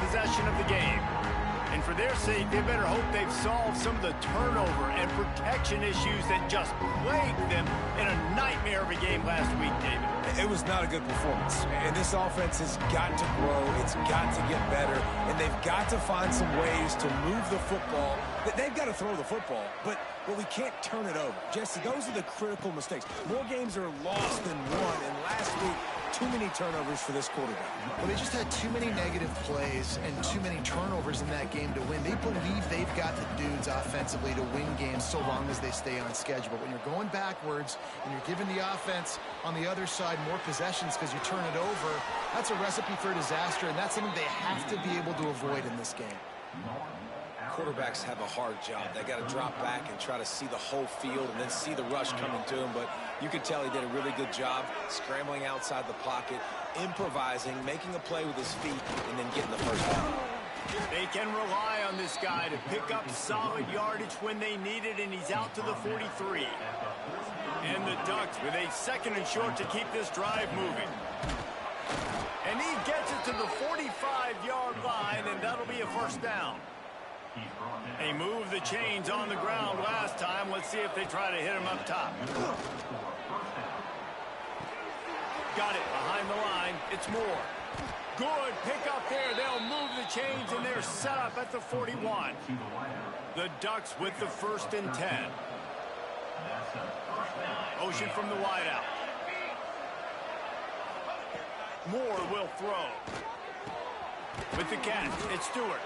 possession of the game. And for their sake, they better hope they've solved some of the turnover and protection issues that just plagued them in a nightmare of a game last week, David. It was not a good performance, and this offense has got to grow, it's got to get better, and they've got to find some ways to move the football. They've got to throw the football, but we can't turn it over. Jesse, those are the critical mistakes. More games are lost than won, and last week, too many turnovers for this quarterback. Well, they just had too many negative plays and too many turnovers in that game to win. They believe they've got the dudes offensively to win games so long as they stay on schedule. But when you're going backwards and you're giving the offense on the other side more possessions because you turn it over, that's a recipe for disaster, and that's something they have to be able to avoid in this game. Quarterbacks have a hard job. They got to drop back and try to see the whole field and then see the rush coming to him. But you could tell he did a really good job scrambling outside the pocket, improvising, making a play with his feet, and then getting the first down. They can rely on this guy to pick up solid yardage when they need it, and he's out to the 43. And the Ducks with a second and short to keep this drive moving. And he gets it to the 45-yard line, and that'll be a first down. They moved the chains on the ground last time. Let's see if they try to hit him up top. Got it behind the line. It's Moore. Good pick up there. They'll move the chains, and they're set up at the 41. The Ducks with the 1st and 10. Motion from the wideout. Moore will throw. With the catch, it's Stewart.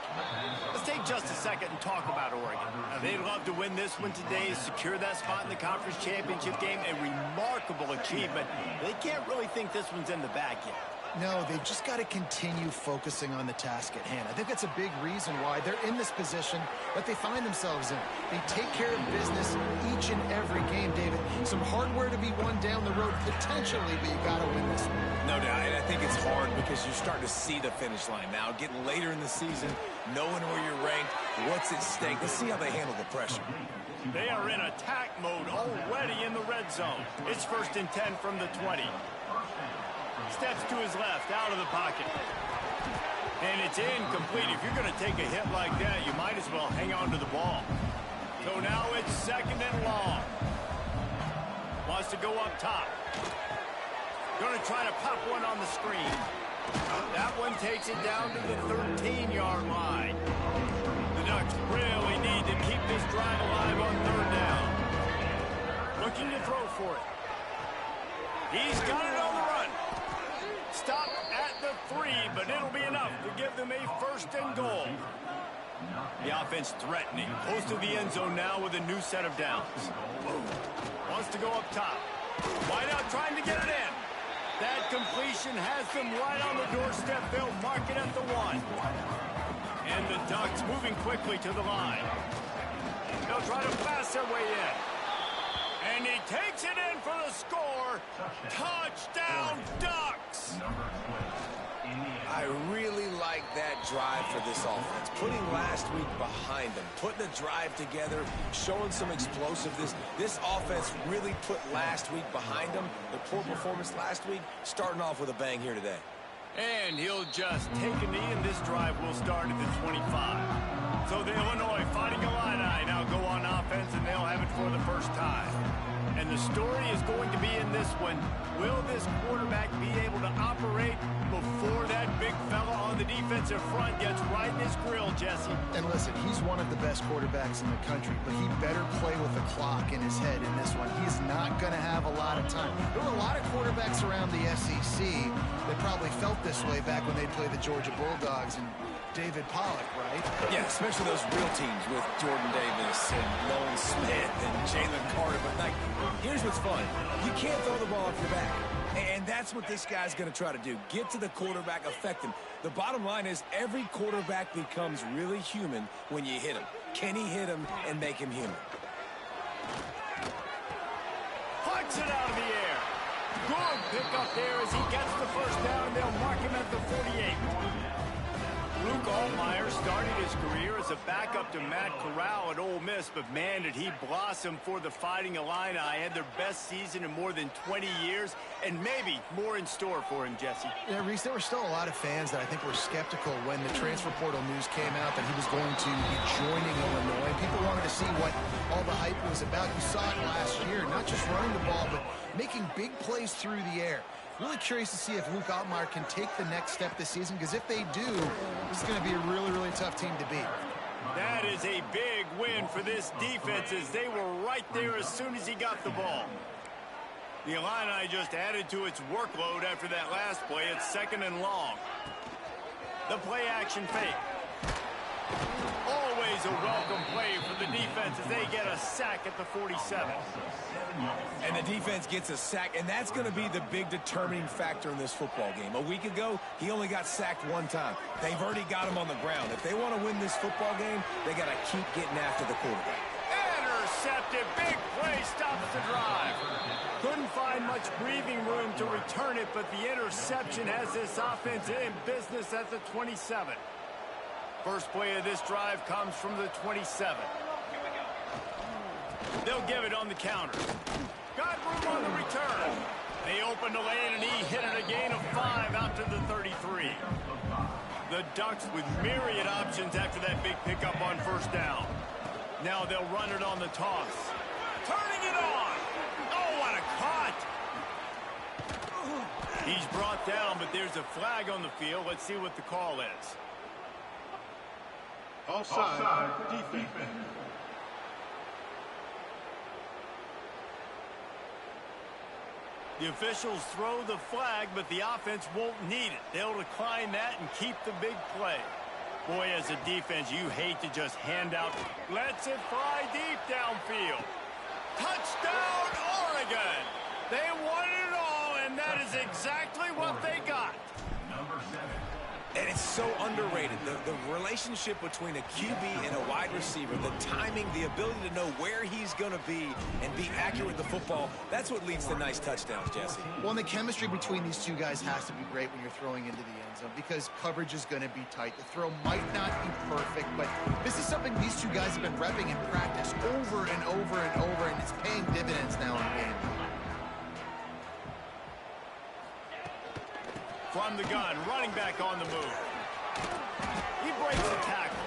Let's take just a second and talk about Oregon. Now, they'd love to win this one today, secure that spot in the conference championship game, a remarkable achievement. They can't really think this one's in the bag yet. No, they've just got to continue focusing on the task at hand. I think that's a big reason why they're in this position that they find themselves in. They take care of business each and every game, David. Some hardware to be won down the road potentially, but you got to win this one. No doubt, and I think it's hard because you're starting to see the finish line now. Getting later in the season, knowing where you're ranked, what's at stake. Let's see how they handle the pressure. They are in attack mode already in the red zone. It's 1st and 10 from the 20. Steps to his left, out of the pocket. And it's incomplete. If you're going to take a hit like that, you might as well hang on to the ball. So now it's 2nd and long. Wants to go up top. Going to try to pop one on the screen. That one takes it down to the 13-yard line. The Ducks really need to keep this drive alive on 3rd down. Looking to throw for it. He's got it on the run. Stop at the 3, but it'll be enough to give them a 1st and goal. The offense threatening. Close to the end zone now with a new set of downs. Wants to go up top. Wide out trying to get it in. That completion has them right on the doorstep. They'll mark it at the 1. And the Ducks moving quickly to the line. They'll try to pass their way in. And he takes it in for the score. Touchdown, Ducks! I really like that drive for this offense. Putting last week behind them, putting a drive together, showing some explosiveness. This offense really put last week behind them. The poor performance last week, starting off with a bang here today. And he'll just take a knee, and this drive will start at the 25. So the Illinois Fighting Illini now go on offense, and they'll have it for the first time. And the story is going to be in this one. Will this quarterback be able to operate before that big fella on the defensive front gets right in his grill, Jesse? And listen, he's one of the best quarterbacks in the country, but he better play with the clock in his head in this one. He's not going to have a lot of time. There were a lot of quarterbacks around the SEC that probably felt this way back when they played the Georgia Bulldogs and David Pollock, right? Yeah, especially those real teams with Jordan Davis and Nolan Smith and Jalen Carter. But, like, here's what's fun. You can't throw the ball off your back. And that's what this guy's going to try to do. Get to the quarterback, affect him. The bottom line is every quarterback becomes really human when you hit him. Can he hit him and make him human? Puts it out of the air. Good pick up there as he gets the first down, and they'll mark him at the 48. Luke Altmaier started his career as a backup to Matt Corral at Ole Miss, but man, did he blossom for the Fighting Illini. Had their best season in more than 20 years, and maybe more in store for him, Jesse. Yeah, Reese, there were still a lot of fans that I think were skeptical when the transfer portal news came out that he was going to be joining Illinois. People wanted to see what all the hype was about. You saw it last year, not just running the ball, but making big plays through the air. Really curious to see if Luke Altmaier can take the next step this season, because if they do, this is going to be a really, really tough team to beat. That is a big win for this defense, as they were right there as soon as he got the ball. The Illini just added to its workload after that last play. It's 2nd and long. The play action fake. Always a welcome play for the defense as they get a sack at the 47. And the defense gets a sack, and that's going to be the big determining factor in this football game. A week ago, he only got sacked one time. They've already got him on the ground. If they want to win this football game, they got to keep getting after the quarterback. Intercepted. Big play stops the drive. Couldn't find much breathing room to return it, but the interception has this offense in business at the 27. First play of this drive comes from the 27. They'll give it on the counter. Got room on the return. They opened the lane, and he hit it a gain of 5 out to the 33. The Ducks with myriad options after that big pickup on first down. Now they'll run it on the toss. Turning it on. Oh, what a cut. He's brought down, but there's a flag on the field. Let's see what the call is. Offside defense. The officials throw the flag, but the offense won't need it. They'll decline that and keep the big play. Boy, as a defense, you hate to just hand out. Lets it fly deep downfield. Touchdown, Oregon! They won it all, and that is exactly what they got. And it's so underrated. The relationship between a QB and a wide receiver, the timing, the ability to know where he's going to be and be accurate with the football, that's what leads to nice touchdowns, Jesse. Well, and the chemistry between these two guys has to be great when you're throwing into the end zone, because coverage is going to be tight. The throw might not be perfect, but this is something these two guys have been repping in practice over and over and over, and it's paying dividends now in the game. From the gun, running back on the move. He breaks the tackle.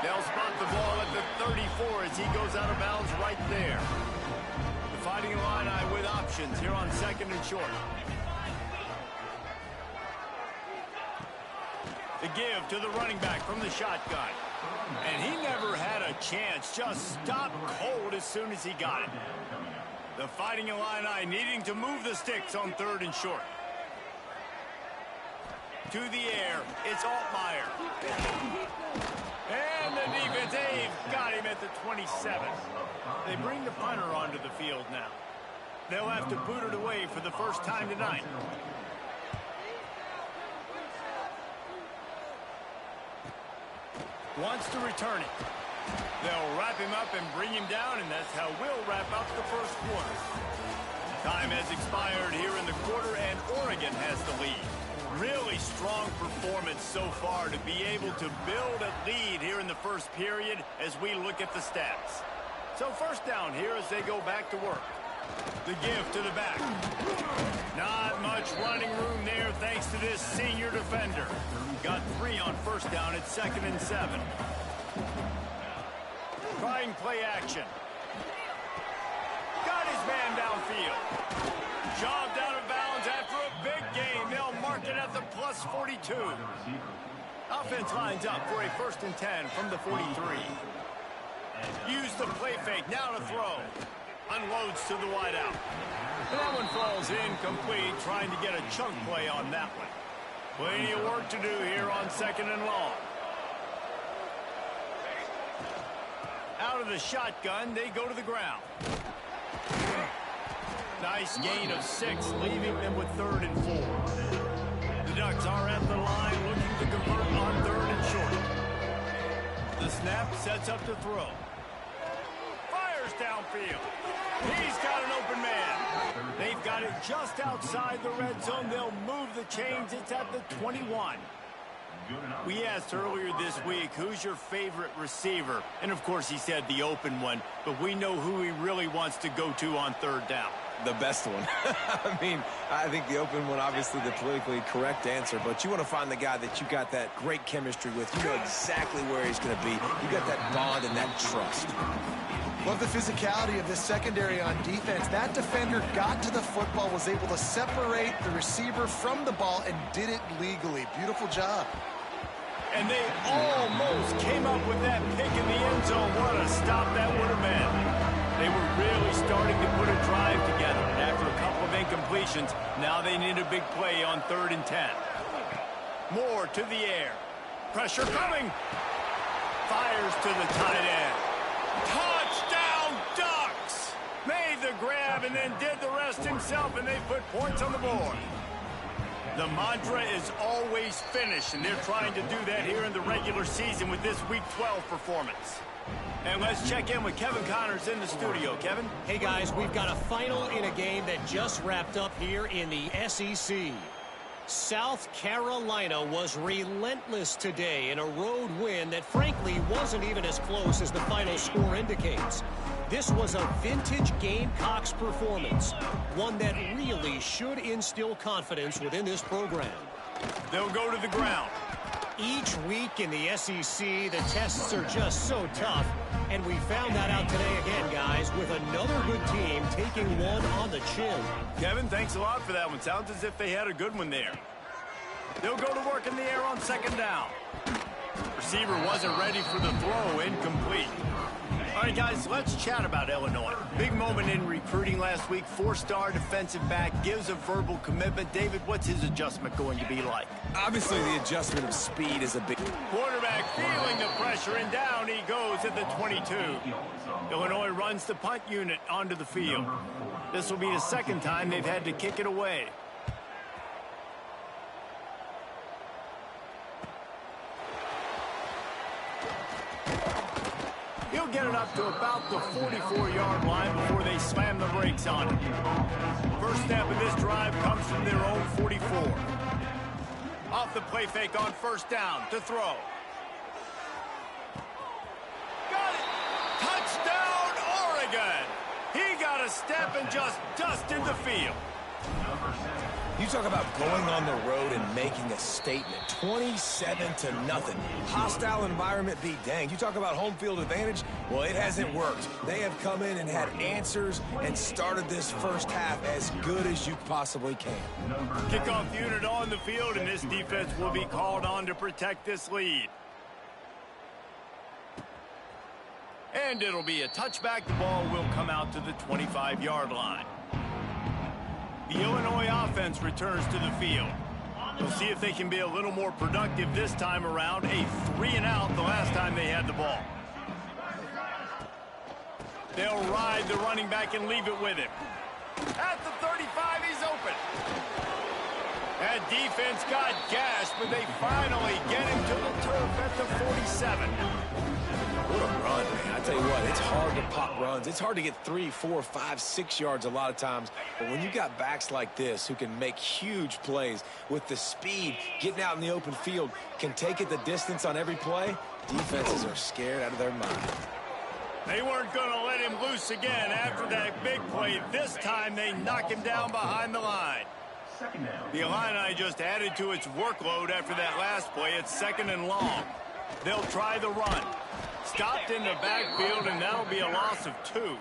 They'll spot the ball at the 34 as he goes out of bounds right there. The Fighting Illini with options here on 2nd and short. The give to the running back from the shotgun. And he never had a chance, just stopped cold as soon as he got it. The Fighting Illini needing to move the sticks on 3rd and short. To the air, it's Altmaier. And the defense, they've got him at the 27. They bring the punter onto the field now. They'll have to boot it away for the first time tonight. Wants to return it. They'll wrap him up and bring him down, and that's how we'll wrap up the first quarter. Time has expired here in the quarter, and Oregon has the lead. Really strong performance so far to be able to build a lead here in the first period as we look at the stats. So first down here as they go back to work. The give to the back. Not much running room there thanks to this senior defender. Got 3 on first down at 2nd and 7. Trying play action. Got his man downfield. Shoved out of bounds after a big gain. They'll mark it at the plus 42. Offense lines up for a 1st and 10 from the 43. Use the play fake. Now to throw. Unloads to the wideout. That one falls incomplete, trying to get a chunk play on that one. Plenty of work to do here on 2nd and long. Out of the shotgun, they go to the ground. Nice gain of 6, leaving them with 3rd and 4. The Ducks are at the line looking to convert on 3rd and short. The snap sets up to throw. Fires downfield. He's got an open man. They've got it just outside the red zone. They'll move the chains. It's at the 21. We asked earlier this week, who's your favorite receiver? And, of course, he said the open one. But we know who he really wants to go to on third down. The best one. I mean, I think the open one, obviously the politically correct answer, but you want to find the guy that you got that great chemistry with. You know exactly where he's going to be. You got that bond and that trust. Love the physicality of this secondary on defense. That defender got to the football, was able to separate the receiver from the ball, and did it legally. Beautiful job. And they almost came up with that pick in the end zone. What a stop that would have been. They were really starting to put a drive together. After a couple of incompletions, now they need a big play on 3rd and 10. Moore to the air. Pressure coming. Fires to the tight end. Touchdown, Ducks! Made the grab and then did the rest himself, and they put points on the board. The mantra is always finish, and they're trying to do that here in the regular season with this Week 12 performance. And let's check in with Kevin Connors in the studio. Kevin? Hey, guys, we've got a final in a game that just wrapped up here in the SEC. South Carolina was relentless today in a road win that, frankly, wasn't even as close as the final score indicates. This was a vintage Gamecocks performance, one that really should instill confidence within this program. They'll go to the ground. Each week in the SEC, the tests are just so tough, and we found that out today again, guys, with another good team taking one on the chin. Kevin, thanks a lot for that one. Sounds as if they had a good one there. They'll go to work in the air on 2nd down. Receiver wasn't ready for the throw, incomplete. All right, guys, let's chat about Illinois. Big moment in recruiting last week. 4-star defensive back, gives a verbal commitment. David, what's his adjustment going to be like? Obviously, the adjustment of speed is a big... Quarterback feeling the pressure, and down he goes at the 22. Illinois runs the punt unit onto the field. This will be the 2nd time they've had to kick it away. He'll get it up to about the 44-yard line before they slam the brakes on it. First step of this drive comes from their own 44. Off the play fake on 1st down to throw. Got it! Touchdown, Oregon! He got a step and just dusted the field. You talk about going on the road and making a statement. 27-0. Hostile environment be danged. You talk about home field advantage. Well, it hasn't worked. They have come in and had answers and started this first half as good as you possibly can. Kickoff unit on the field, and this defense will be called on to protect this lead. And it'll be a touchback. The ball will come out to the 25-yard line. The Illinois offense returns to the field. We'll see if they can be a little more productive this time around. A 3-and-out the last time they had the ball. They'll ride the running back and leave it with him. At the 35, he's open. That defense got gashed, but they finally get him to the turf at the 47. What a run, man. I tell you what, it's hard to pop runs. It's hard to get 3, 4, 5, 6 yards a lot of times. But when you got backs like this who can make huge plays with the speed, getting out in the open field, can take it the distance on every play, defenses are scared out of their mind. They weren't going to let him loose again after that big play. This time they knock him down behind the line. The Illini just added to its workload after that last play. It's 2nd and long. They'll try the run. Stopped in the backfield, and that'll be a loss of 2.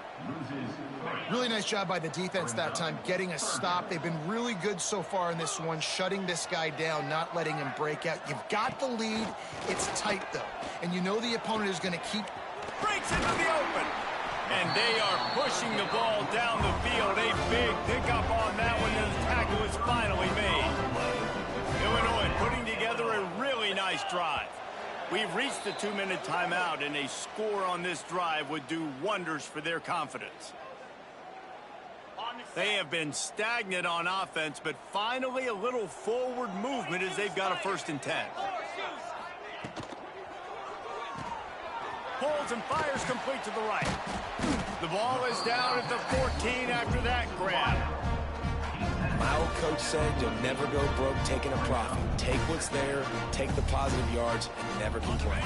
Really nice job by the defense that time, getting a stop. They've been really good so far in this one, shutting this guy down, not letting him break out. You've got the lead. It's tight, though. And you know the opponent is going to keep... Breaks into the open. And they are pushing the ball down the field. A big pickup on that one, and the tackle is finally made. Illinois putting together a really nice drive. We've reached the 2-minute timeout, and a score on this drive would do wonders for their confidence. They have been stagnant on offense, but finally a little forward movement as they've got a 1st and 10. Pulls and fires complete to the right. The ball is down at the 14 after that grab. My old coach said, you'll never go broke taking a profit. Take what's there, take the positive yards, and never complain.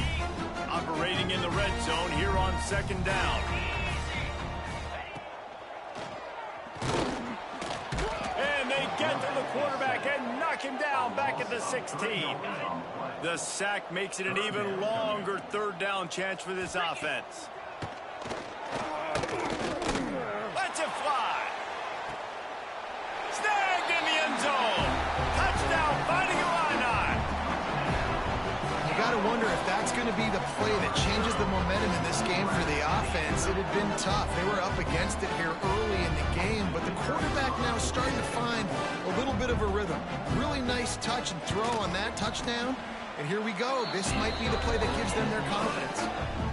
Operating in the red zone here on 2nd down. And they get to the quarterback and knock him down back at the 16. The sack makes it an even longer 3rd down chance for this offense. Let's it fly. Snagged in the end zone. Touchdown, Fighting Illini. You got to wonder if that's going to be the play that changes the momentum in this game for the offense. It had been tough. They were up against it here early in the game, but the quarterback now starting to find a little bit of a rhythm. Really nice touch and throw on that touchdown. And here we go. This might be the play that gives them their confidence.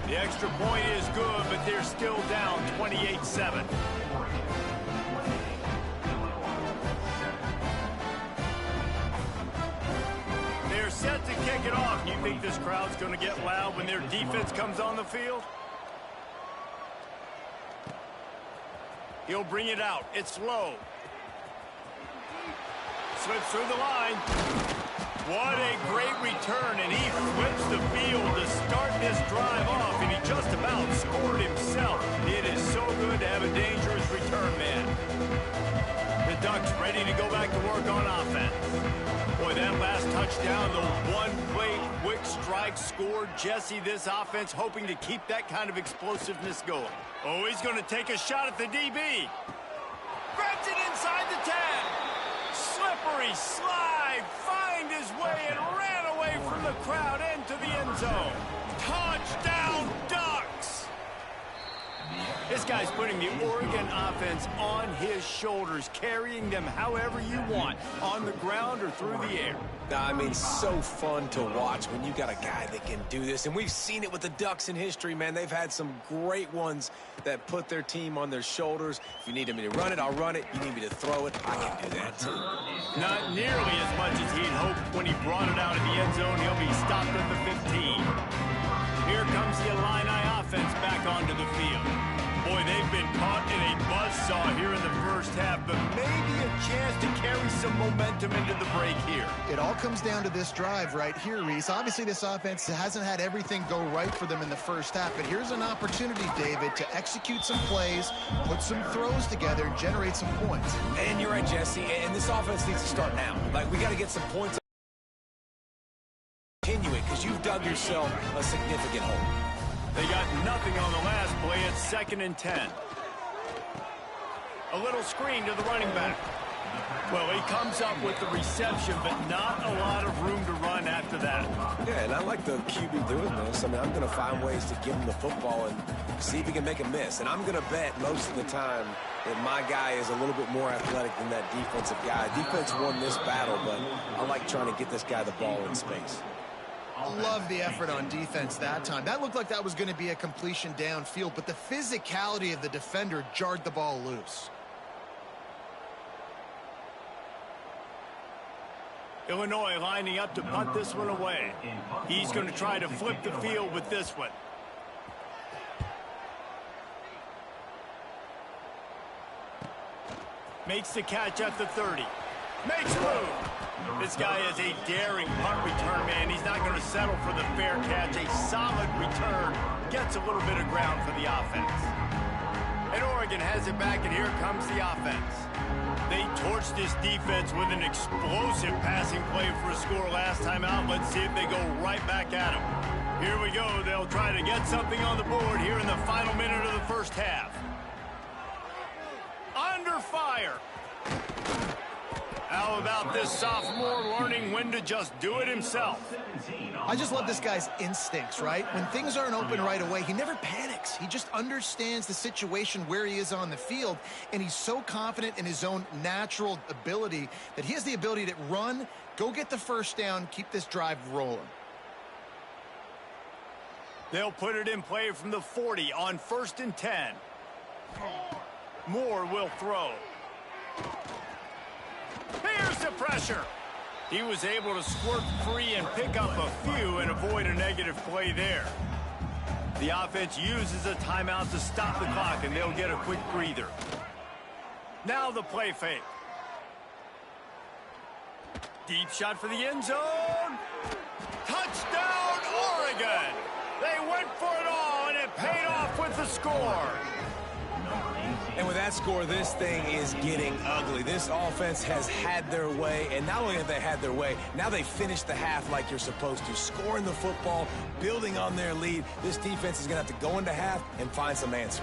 The extra point is good, but they're still down 28-7. They're set to kick it off. You think this crowd's going to get loud when their defense comes on the field? He'll bring it out. It's low. Slips through the line. What a great return, and he flips the field to start this drive off, and he just about scored himself. It is so good to have a dangerous return man. The Ducks ready to go back to work on offense. Boy, that last touchdown, the one-play quick strike scored. Jesse, this offense hoping to keep that kind of explosiveness going. Oh, he's going to take a shot at the DB. Grabs it inside the 10. Slippery slide, find his way and ran away from the crowd into the end zone. Touchdown, Ducks! This guy's putting the Oregon offense on his shoulders, carrying them however you want, on the ground or through the air. I mean, so fun to watch when you got a guy that can do this. And we've seen it with the Ducks in history, man. They've had some great ones that put their team on their shoulders. If you need me to run it, I'll run it. You need me to throw it, I can do that too. Not nearly as much as he'd hoped when he brought it out of the end zone. He'll be stopped at the 15. Here comes the Illini offense back onto the field. Boy, they've been caught in a buzzsaw here in the first half, but maybe a chance to carry some momentum into the break here. It all comes down to this drive right here, Reese. Obviously, this offense hasn't had everything go right for them in the first half, but here's an opportunity, David, to execute some plays, put some throws together, and generate some points. And you're right, Jesse, and this offense needs to start now. Like, we got to get some points. Continue it, because you've dug yourself a significant hole. They got nothing on the last play. It's 2nd and 10. A little screen to the running back. Well, he comes up with the reception, but not a lot of room to run after that. Yeah, and I like the QB doing this. I mean, I'm going to find ways to give him the football and see if he can make a miss. And I'm going to bet most of the time that my guy is a little bit more athletic than that defensive guy. Defense won this battle, but I like trying to get this guy the ball in space. Love the effort on defense that time. That looked like that was going to be a completion downfield, but the physicality of the defender jarred the ball loose. Illinois lining up to punt this one away. He's going to try to flip the field with this one. Makes the catch at the 30. Makes room. This guy is a daring punt return man. He's not going to settle for the fair catch. A solid return. Gets a little bit of ground for the offense. And Oregon has it back, and here comes the offense. They torched this defense with an explosive passing play for a score last time out. Let's see if they go right back at them. Here we go. They'll try to get something on the board here in the final minute of the first half. Under fire. How about this sophomore learning when to just do it himself? I just love this guy's instincts, right? When things aren't open right away, he never panics. He just understands the situation where he is on the field, and he's so confident in his own natural ability that he has the ability to run, go get the first down, keep this drive rolling. They'll put it in play from the 40 on 1st and 10. Moore will throw. Here's the pressure. He was able to squirt free and pick up a few and avoid a negative play there. The offense uses a timeout to stop the clock, and they'll get a quick breather. Now the play fake. Deep shot for the end zone. Touchdown, Oregon. They went for it all, and it paid off with the score. And with that score, this thing is getting ugly. This offense has had their way, and not only have they had their way, now they finished the half like you're supposed to, scoring the football, building on their lead. This defense is going to have to go into half and find some answers.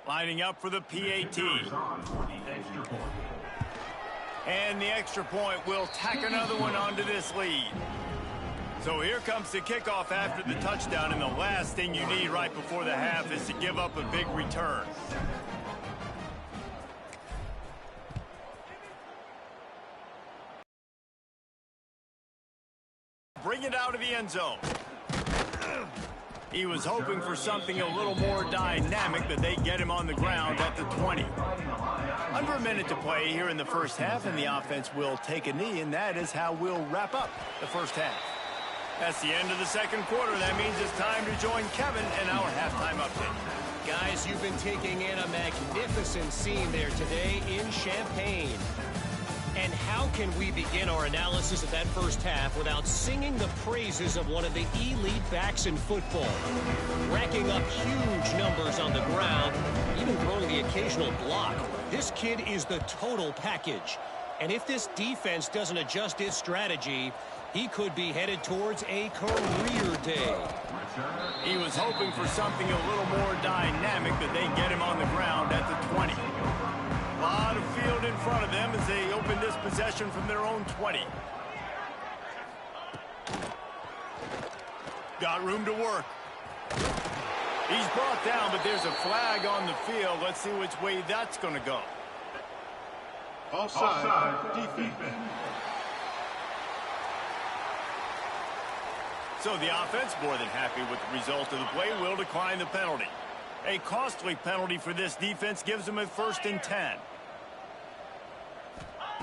Lining up for the PAT. And the extra point will tack another one onto this lead. So here comes the kickoff after the touchdown, and the last thing you need right before the half is to give up a big return. Bring it out of the end zone. He was hoping for something a little more dynamic, but they get him on the ground at the 20. Under a minute to play here in the first half, and the offense will take a knee, and that is how we'll wrap up the first half. That's the end of the second quarter. That means it's time to join Kevin in our halftime update. Guys, you've been taking in a magnificent scene there today in Champaign. And how can we begin our analysis of that first half without singing the praises of one of the elite backs in football? Racking up huge numbers on the ground, even throwing the occasional block. This kid is the total package. And if this defense doesn't adjust its strategy, he could be headed towards a career day. He was hoping for something a little more dynamic, but they get him on the ground at the 20. A lot of field in front of them as they open this possession from their own 20. Got room to work. He's brought down, but there's a flag on the field. Let's see which way that's going to go. Offside, defense. So the offense, more than happy with the result of the play, will decline the penalty. A costly penalty for this defense gives them a 1st and 10.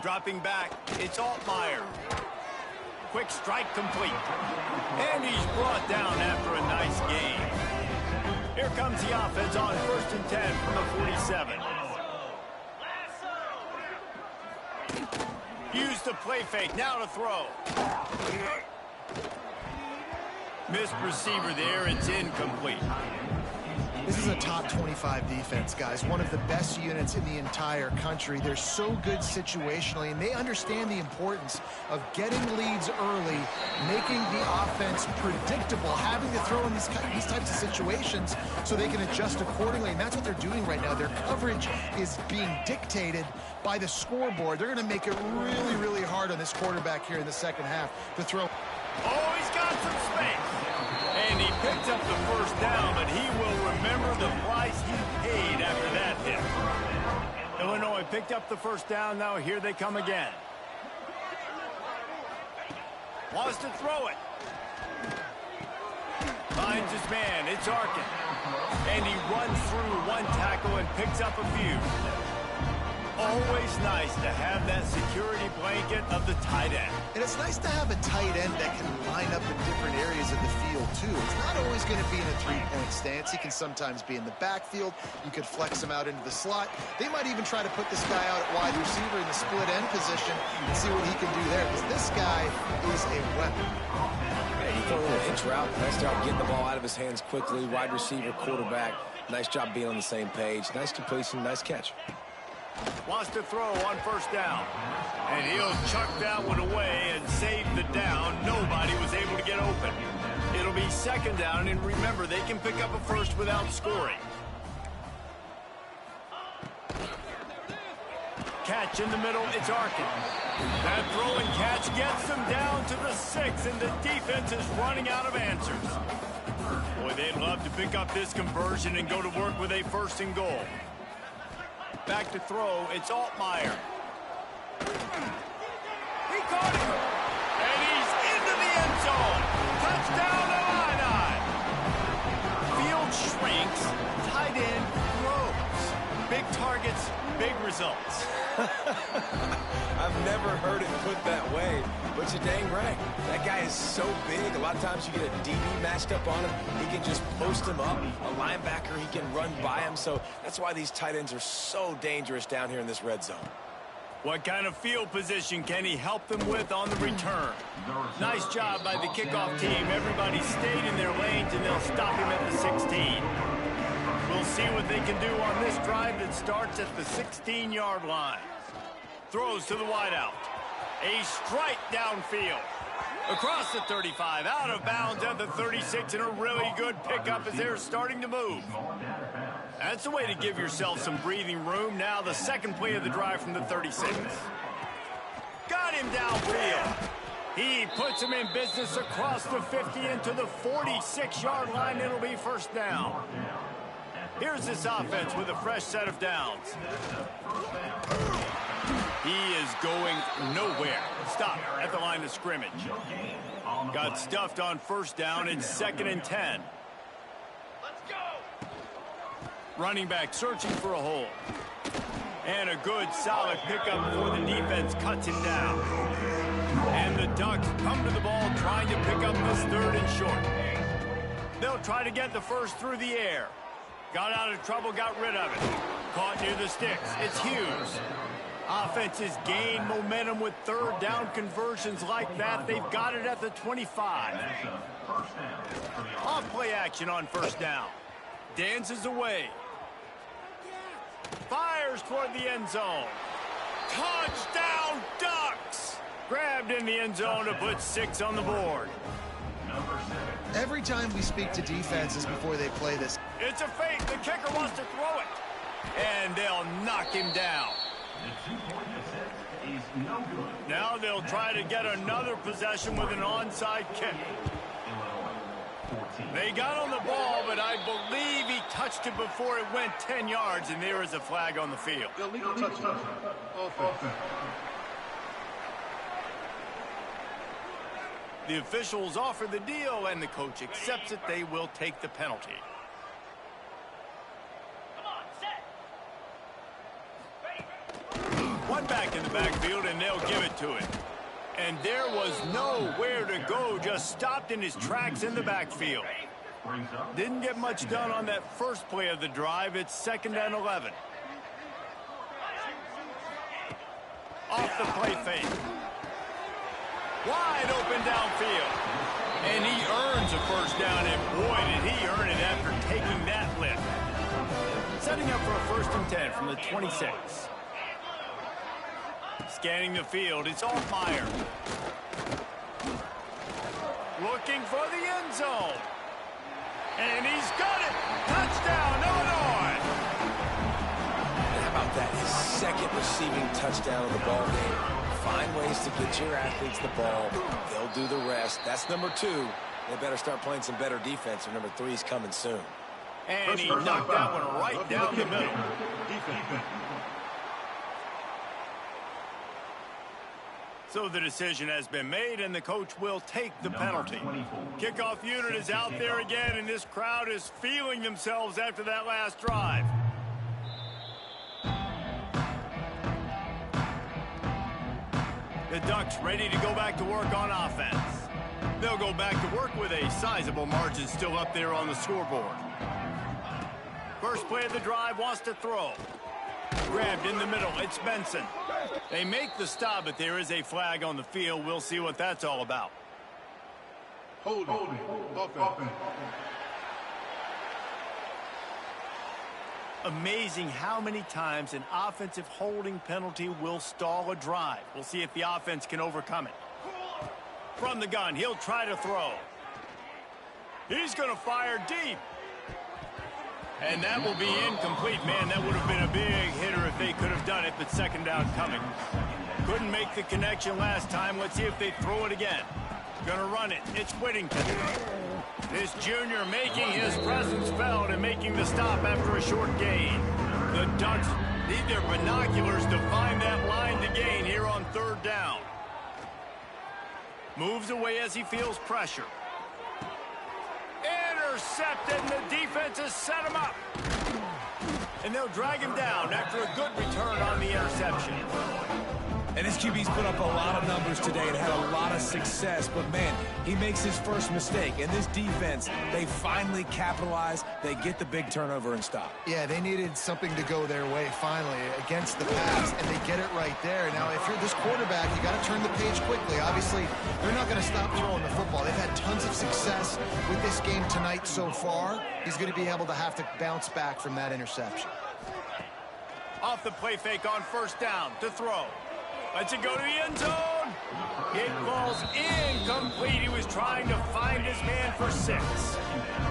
Dropping back, it's Altmaier. Quick strike complete. And he's brought down after a nice gain. Here comes the offense on 1st and 10 from the 47. Use the play fake, now to throw. Missed receiver there, it's incomplete. This is a top 25 defense, guys. One of the best units in the entire country. They're so good situationally, and they understand the importance of getting leads early, making the offense predictable, having to throw in these types of situations so they can adjust accordingly. And that's what they're doing right now. Their coverage is being dictated by the scoreboard. They're going to make it really, really hard on this quarterback here in the second half to throw. Oh, he's got some space. And he picked up the first down, but he will remember the price he paid after that hit. Illinois picked up the first down. Now here they come again. Wants to throw it. Finds his man. It's Arkin. And he runs through one tackle and picks up a few. Always nice to have that security blanket of the tight end. And it's nice to have a tight end that can line up in different areas of the field, too. It's not always going to be in a three-point stance. He can sometimes be in the backfield. You could flex him out into the slot. They might even try to put this guy out at wide receiver in the split end position and see what he can do there, because this guy is a weapon. Hey, he threw a little hitch route. Nice job getting the ball out of his hands quickly. Wide receiver, quarterback. Nice job being on the same page. Nice completion, nice catch. Wants to throw on first down. And he'll chuck that one away and save the down. Nobody was able to get open. It'll be second down, and remember, they can pick up a first without scoring. Catch in the middle, it's Arkin. That throw and catch gets them down to the 6, and the defense is running out of answers. Boy, they'd love to pick up this conversion and go to work with a 1st and goal. Back to throw, it's Altmaier. He caught him, and he's into the end zone. Touchdown, Illini. Field shrinks, tight end grows. Big targets, big results. I've never heard it put that way, but you're dang right. That guy is so big. A lot of times you get a DB matched up on him. He can just post him up. A linebacker, he can run by him. So that's why these tight ends are so dangerous down here in this red zone. What kind of field position can he help them with on the return? Nice job by the kickoff team. Everybody stayed in their lanes, and they'll stop him at the 16. We'll see what they can do on this drive that starts at the 16-yard line. Throws to the wideout. A strike downfield. Across the 35, out of bounds at the 36, and a really good pickup as they're starting to move. That's the way to give yourself some breathing room. Now the second play of the drive from the 36. Got him downfield. He puts him in business across the 50 into the 46-yard line. It'll be first down. Here's this offense with a fresh set of downs. He is going nowhere. Stop at the line of scrimmage. Got stuffed on first down. It's 2nd and 10. Running back searching for a hole. And a good, solid pickup before the defense cuts him down. And the Ducks come to the ball trying to pick up this 3rd and short. They'll try to get the first through the air. Got out of trouble, got rid of it. Caught near the sticks. It's Hughes. Offenses gain momentum with 3rd down conversions like that. They've got it at the 25. Off play action on first down. Dances away. Fires toward the end zone. Touchdown, Ducks! Grabbed in the end zone to put 6 on the board. Every time we speak to defenses before they play this, It's a fake. The kicker wants to throw it. And they'll knock him down. Now they'll try to get another possession with an onside kick. They got on the ball, but I believe he touched it before it went 10 yards, and there is a flag on the field. Illegal touchdown. Offense. The officials offer the deal, and the coach accepts it. They will take the penalty. One back in the backfield, and they'll give it to him. And there was nowhere to go, just stopped in his tracks in the backfield. Didn't get much done on that first play of the drive. It's 2nd and 11. Off the play fake. Wide open downfield. And he earns a first down, and boy, did he earn it after taking that lift. Setting up for a 1st and 10 from the 26. Scanning the field, it's Altmaier. Looking for the end zone. And he's got it. Touchdown, Illinois. How about that? His 2nd receiving touchdown of the ball game. Find ways to get your athletes the ball. They'll do the rest. That's number 2. They better start playing some better defense, or number 3 is coming soon. And he knocked that one right down the middle. So the decision has been made, and the coach will take the penalty. Kickoff unit is out there again, and this crowd is feeling themselves after that last drive. The Ducks ready to go back to work on offense. They'll go back to work with a sizable margin still up there on the scoreboard. First play of the drive, wants to throw. Grabbed in the middle, it's Benson. They make the stop, but there is a flag on the field. We'll see what that's all about. Holding. Offense. Amazing how many times an offensive holding penalty will stall a drive. We'll see if the offense can overcome it. From the gun, he'll try to throw. He's going to fire deep. And that will be incomplete. Man, that would have been a big hitter if they could have done it, but 2nd down coming. Couldn't make the connection last time. Let's see if they throw it again. Gonna run it. It's Whittington. This junior making his presence felt and making the stop after a short gain. The Ducks need their binoculars to find that line to gain here on 3rd down. Moves away as he feels pressure. Intercepted, and the defense has set him up. And they'll drag him down after a good return on the interception. And this QB's put up a lot of numbers today and had a lot of success. But, man, he makes his first mistake. And this defense, they finally capitalize. They get the big turnover and stop. Yeah, they needed something to go their way finally against the pass, and they get it right there. Now, if you're this quarterback, you got to turn the page quickly. Obviously, they're not going to stop throwing the football. They've had tons of success with this game tonight so far. He's going to be able to have to bounce back from that interception. Off the play fake on first down to throw. Lets it go to the end zone. It falls incomplete. He was trying to find his man for 6.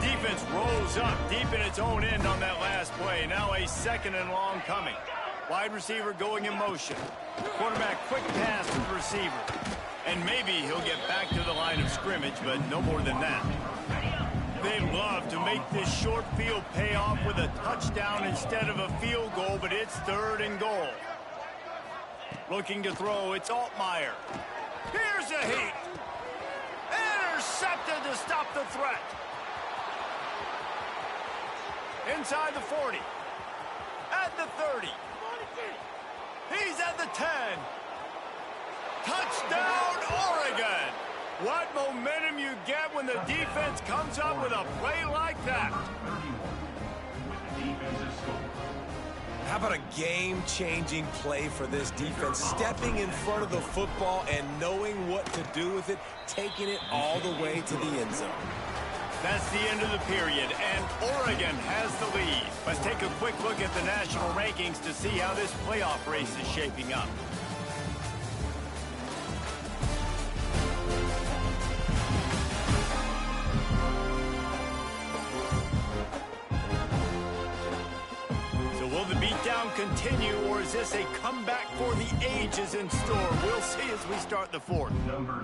Defense rolls up deep in its own end on that last play. Now a 2nd and long coming. Wide receiver going in motion. Quarterback quick pass to the receiver. And maybe he'll get back to the line of scrimmage, but no more than that. They love to make this short field pay off with a touchdown instead of a field goal, but it's 3rd and goal. Looking to throw, it's Altmaier. Here's a heat. Intercepted to stop the threat. Inside the 40. At the 30. He's at the 10. Touchdown, Oregon. What momentum you get when the defense comes up with a play like that. How about a game-changing play for this defense? Stepping in front of the football and knowing what to do with it, taking it all the way to the end zone. That's the end of the period, and Oregon has the lead. Let's take a quick look at the national rankings to see how this playoff race is shaping up. Will the beatdown continue, or is this a comeback for the ages in store? We'll see as we start the 4th.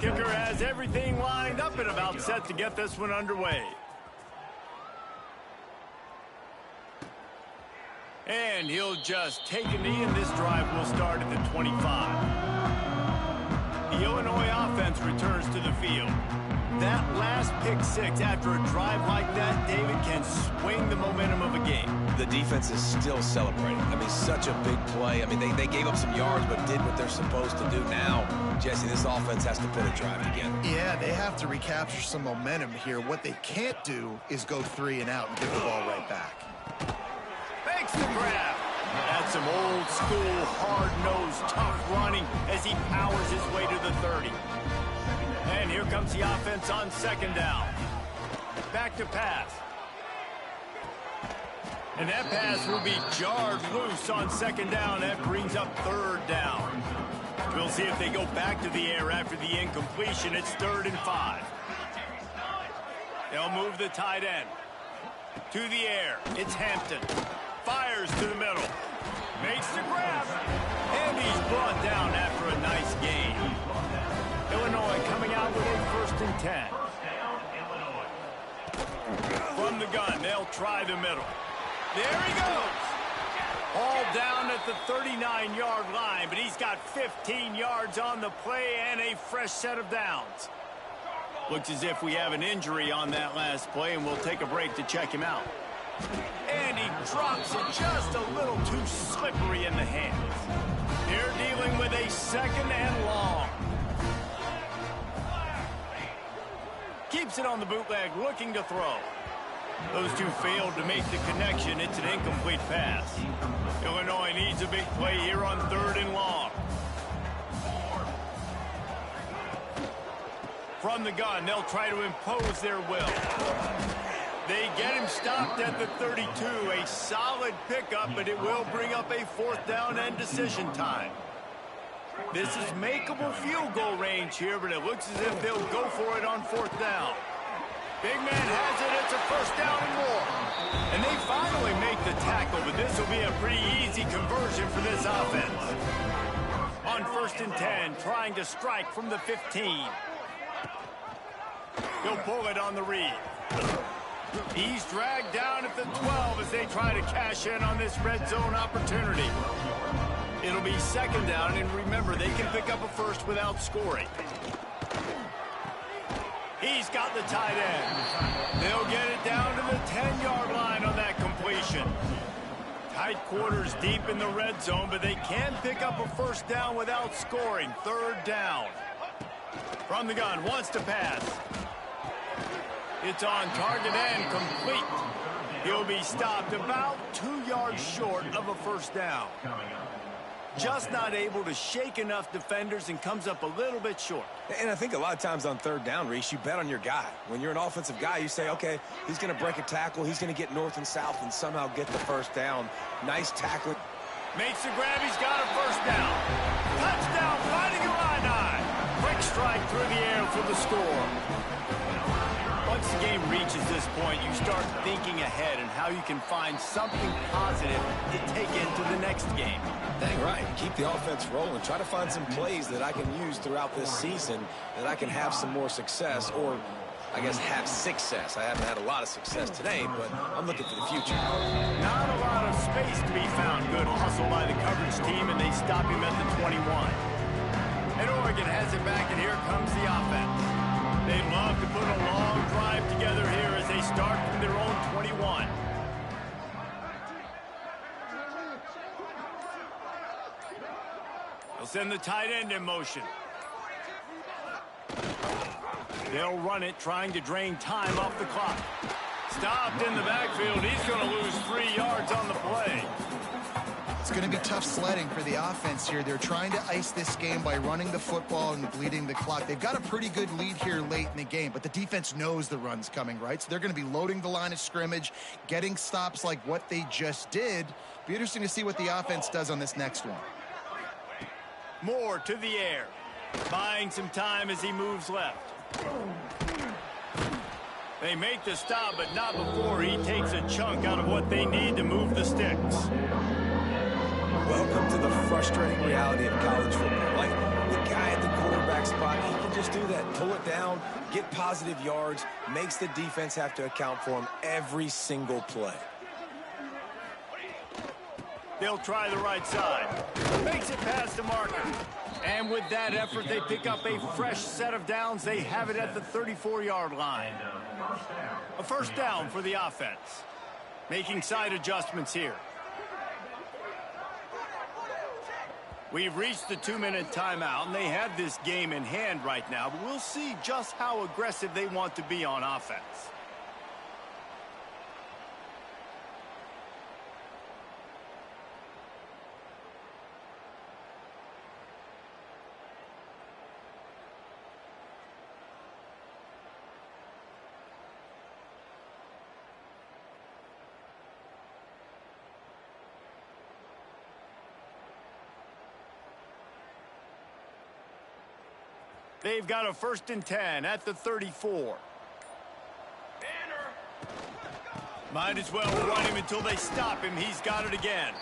Kicker has everything lined up and about set to get this one underway. And he'll just take a knee, and this drive will start at the 25. The Illinois offense returns to the field. That last pick 6 after a drive like that, David, can swing the momentum of a game. The defense is still celebrating. I mean, such a big play. I mean, they gave up some yards but did what they're supposed to do. Now, Jesse, this offense has to put a drive together. Yeah, they have to recapture some momentum here. What they can't do is go 3 and out and give the ball right back. Makes the grab. That's some old school, hard-nosed, tough running as he powers his way to the 30. And here comes the offense on 2nd down. Back to pass. And that pass will be jarred loose on 2nd down. That brings up 3rd down. We'll see if they go back to the air after the incompletion. It's 3rd and 5. They'll move the tight end. To the air. It's Hampton. Fires to the middle. Makes the grab. And he's brought down after a nice gain. Illinois coming out with a 1st and 10. From the gun, they'll try the middle. There he goes. All down at the 39-yard line, but he's got 15 yards on the play and a fresh set of downs. Looks as if we have an injury on that last play, and we'll take a break to check him out. And he drops it just a little too slippery in the hands. They're dealing with a 2nd and long. Keeps it on the bootleg, looking to throw. Those two failed to make the connection. It's an incomplete pass. Illinois needs a big play here on 3rd and long. From the gun, they'll try to impose their will. They get him stopped at the 32. A solid pickup, but it will bring up a 4th down and decision time. This is makeable field goal range here, but it looks as if they'll go for it on 4th down. Big man has it. It's a 1st down and more. And they finally make the tackle, but this will be a pretty easy conversion for this offense. On 1st and 10, trying to strike from the 15. He'll pull it on the read. He's dragged down at the 12 as they try to cash in on this red zone opportunity. It'll be 2nd down, and remember, they can pick up a 1st without scoring. He's got the tight end. They'll get it down to the 10-yard line on that completion. Tight quarters deep in the red zone, but they can pick up a first down without scoring. Third down. From the gun, wants to pass. It's on target and complete. He'll be stopped about 2 yards short of a first down. Just not able to shake enough defenders and comes up a little bit short. And I think a lot of times on third down, Reese, you bet on your guy. When you're an offensive guy, you say, okay, he's going to break a tackle. He's going to get north and south and somehow get the first down. Nice tackle. Makes the grab. He's got a first down. Touchdown, Fighting Illini. Quick strike through the air for the score. Once the game reaches this point, you start thinking ahead and how you can find something positive to take into the next game. Dang right. Keep the offense rolling. Try to find some plays that I can use throughout this season that I can have some more success, or I guess have success. I haven't had a lot of success today, but I'm looking for the future. Not a lot of space to be found. Good hustle by the coverage team, and they stop him at the 21. And Oregon has it back, and here comes the offense. They'd love to put a long drive together here as they start from their own 21. They'll send the tight end in motion. They'll run it, trying to drain time off the clock. Stopped in the backfield. He's going to lose 3 yards on the play. It's going to be tough sledding for the offense here. They're trying to ice this game by running the football and bleeding the clock. They've got a pretty good lead here late in the game, but the defense knows the run's coming, right? So they're going to be loading the line of scrimmage, getting stops like what they just did. Be interesting to see what the offense does on this next one. Moore to the air. Buying some time as he moves left. They make the stop, but not before he takes a chunk out of what they need to move the sticks. Welcome to the frustrating reality of college football. Like the guy at the quarterback spot, he can just do that. Pull it down, get positive yards, makes the defense have to account for him every single play. They'll try the right side. Makes it past the marker. And with that effort, they pick up a fresh set of downs. They have it at the 34-yard line. A first down for the offense. Making side adjustments here. We've reached the 2-minute timeout, and they have this game in hand right now, but we'll see just how aggressive they want to be on offense. They've got a 1st and 10 at the 34. Might as well run him until they stop him. He's got it again.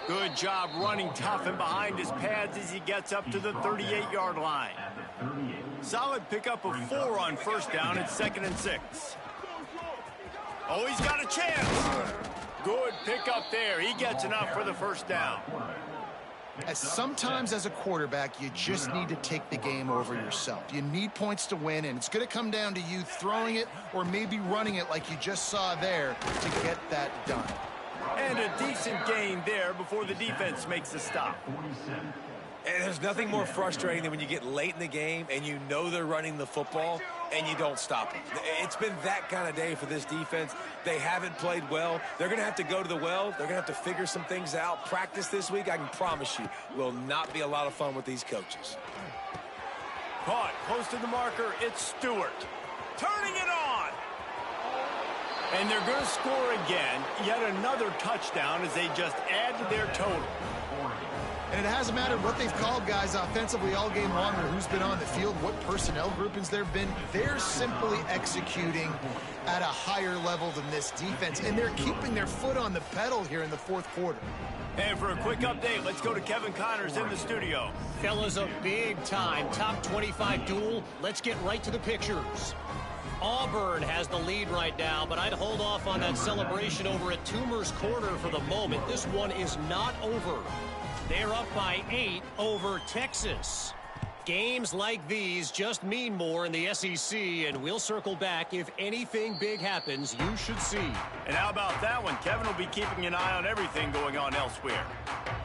Good job running tough and behind his pads as he gets up to the 38-yard line. Solid pickup of 4 on first down at 2nd and 6. Oh, he's got a chance. Good pickup there. He gets enough for the first down. Sometimes as a quarterback, you just need to take the game over yourself. You need points to win, and it's going to come down to you throwing it or maybe running it like you just saw there to get that done. And a decent gain there before the defense makes the stop. And there's nothing more frustrating than when you get late in the game and you know they're running the football and you don't stop them. It's been that kind of day for this defense. They haven't played well. They're going to have to go to the well. They're going to have to figure some things out. Practice this week, I can promise you, will not be a lot of fun with these coaches. Caught close to the marker. It's Stewart. Turning it on. And they're going to score again. Yet another touchdown as they just add to their total. And it hasn't mattered what they've called guys offensively all game long or who's been on the field, what personnel groupings there have been. They're simply executing at a higher level than this defense, and they're keeping their foot on the pedal here in the 4th quarter. And for a quick update, let's go to Kevin Connors in the studio. Fellas, a big-time top 25 duel. Let's get right to the pictures. Auburn has the lead right now, but I'd hold off on that celebration over at Toomer's Corner for the moment. This one is not over. They're up by 8 over Texas. Games like these just mean more in the SEC, and we'll circle back if anything big happens you should see. And how about that one? Kevin will be keeping an eye on everything going on elsewhere.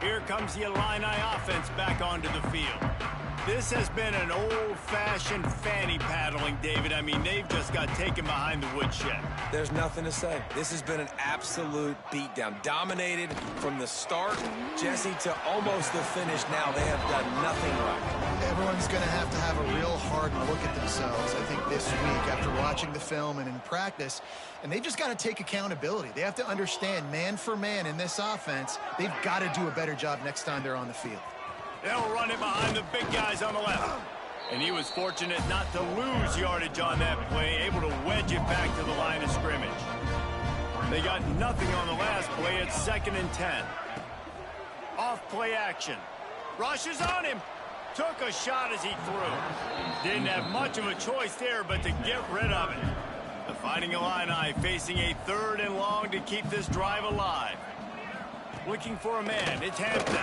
Here comes the Illini offense back onto the field. This has been an old-fashioned fanny paddling, David. I mean, they've just got taken behind the woodshed. There's nothing to say. This has been an absolute beatdown. Dominated from the start, Jesse, to almost the finish now. They have done nothing right. Everyone's going to have a real hard look at themselves, I think, this week after watching the film and in practice. And they've just got to take accountability. They have to understand, man for man in this offense, they've got to do a better job next time they're on the field. They'll run it behind the big guys on the left. And he was fortunate not to lose yardage on that play, able to wedge it back to the line of scrimmage. They got nothing on the last play. It's 2nd and 10. Off play action. Rushes on him. Took a shot as he threw. Didn't have much of a choice there but to get rid of it. The Fighting Illini facing a 3rd and long to keep this drive alive. Looking for a man. It's Hampton.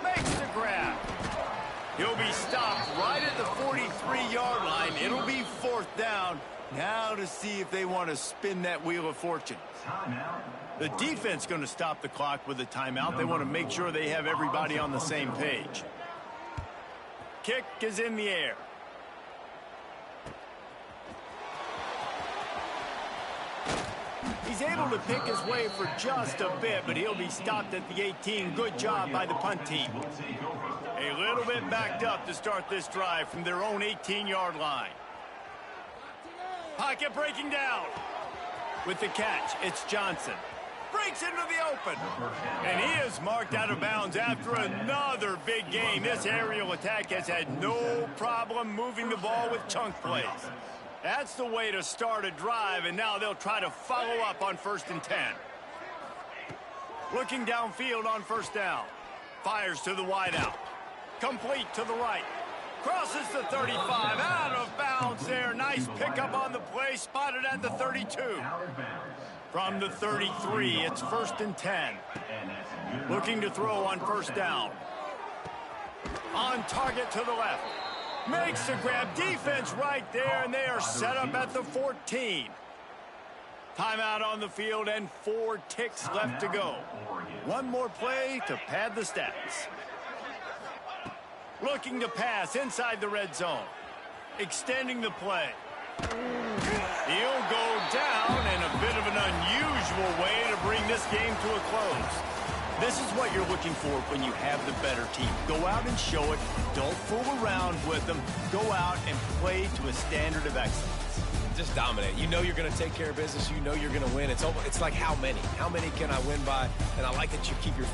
Makes the grab. He'll be stopped right at the 43-yard line. It'll be 4th down. Now to see if they want to spin that wheel of fortune. The defense going to stop the clock with a timeout. They want to make sure they have everybody on the same page. Kick is in the air. He's able to pick his way for just a bit, but he'll be stopped at the 18. Good job by the punt team. A little bit backed up to start this drive from their own 18-yard line. Pocket breaking down. With the catch, it's Johnson. Breaks into the open. And he is marked out of bounds after another big game. This aerial attack has had no problem moving the ball with chunk plays. That's the way to start a drive, and now they'll try to follow up on 1st and 10. Looking downfield on 1st down. Fires to the wideout. Complete to the right. Crosses the 35. Out of bounds there. Nice pickup on the play. Spotted at the 32. From the 33, it's 1st and 10. Looking to throw on 1st down. On target to the left. Makes a grab. Defense right there, and they are set up at the 14. Timeout on the field and 4 ticks left to go. One more play to pad the stats. Looking to pass inside the red zone. Extending the play. He'll go down in a bit of an unusual way to bring this game to a close. This is what you're looking for when you have the better team. Go out and show it. Don't fool around with them. Go out and play to a standard of excellence. Just dominate. You know you're going to take care of business. You know you're going to win. It's like how many? How many can I win by? And I like that you keep your...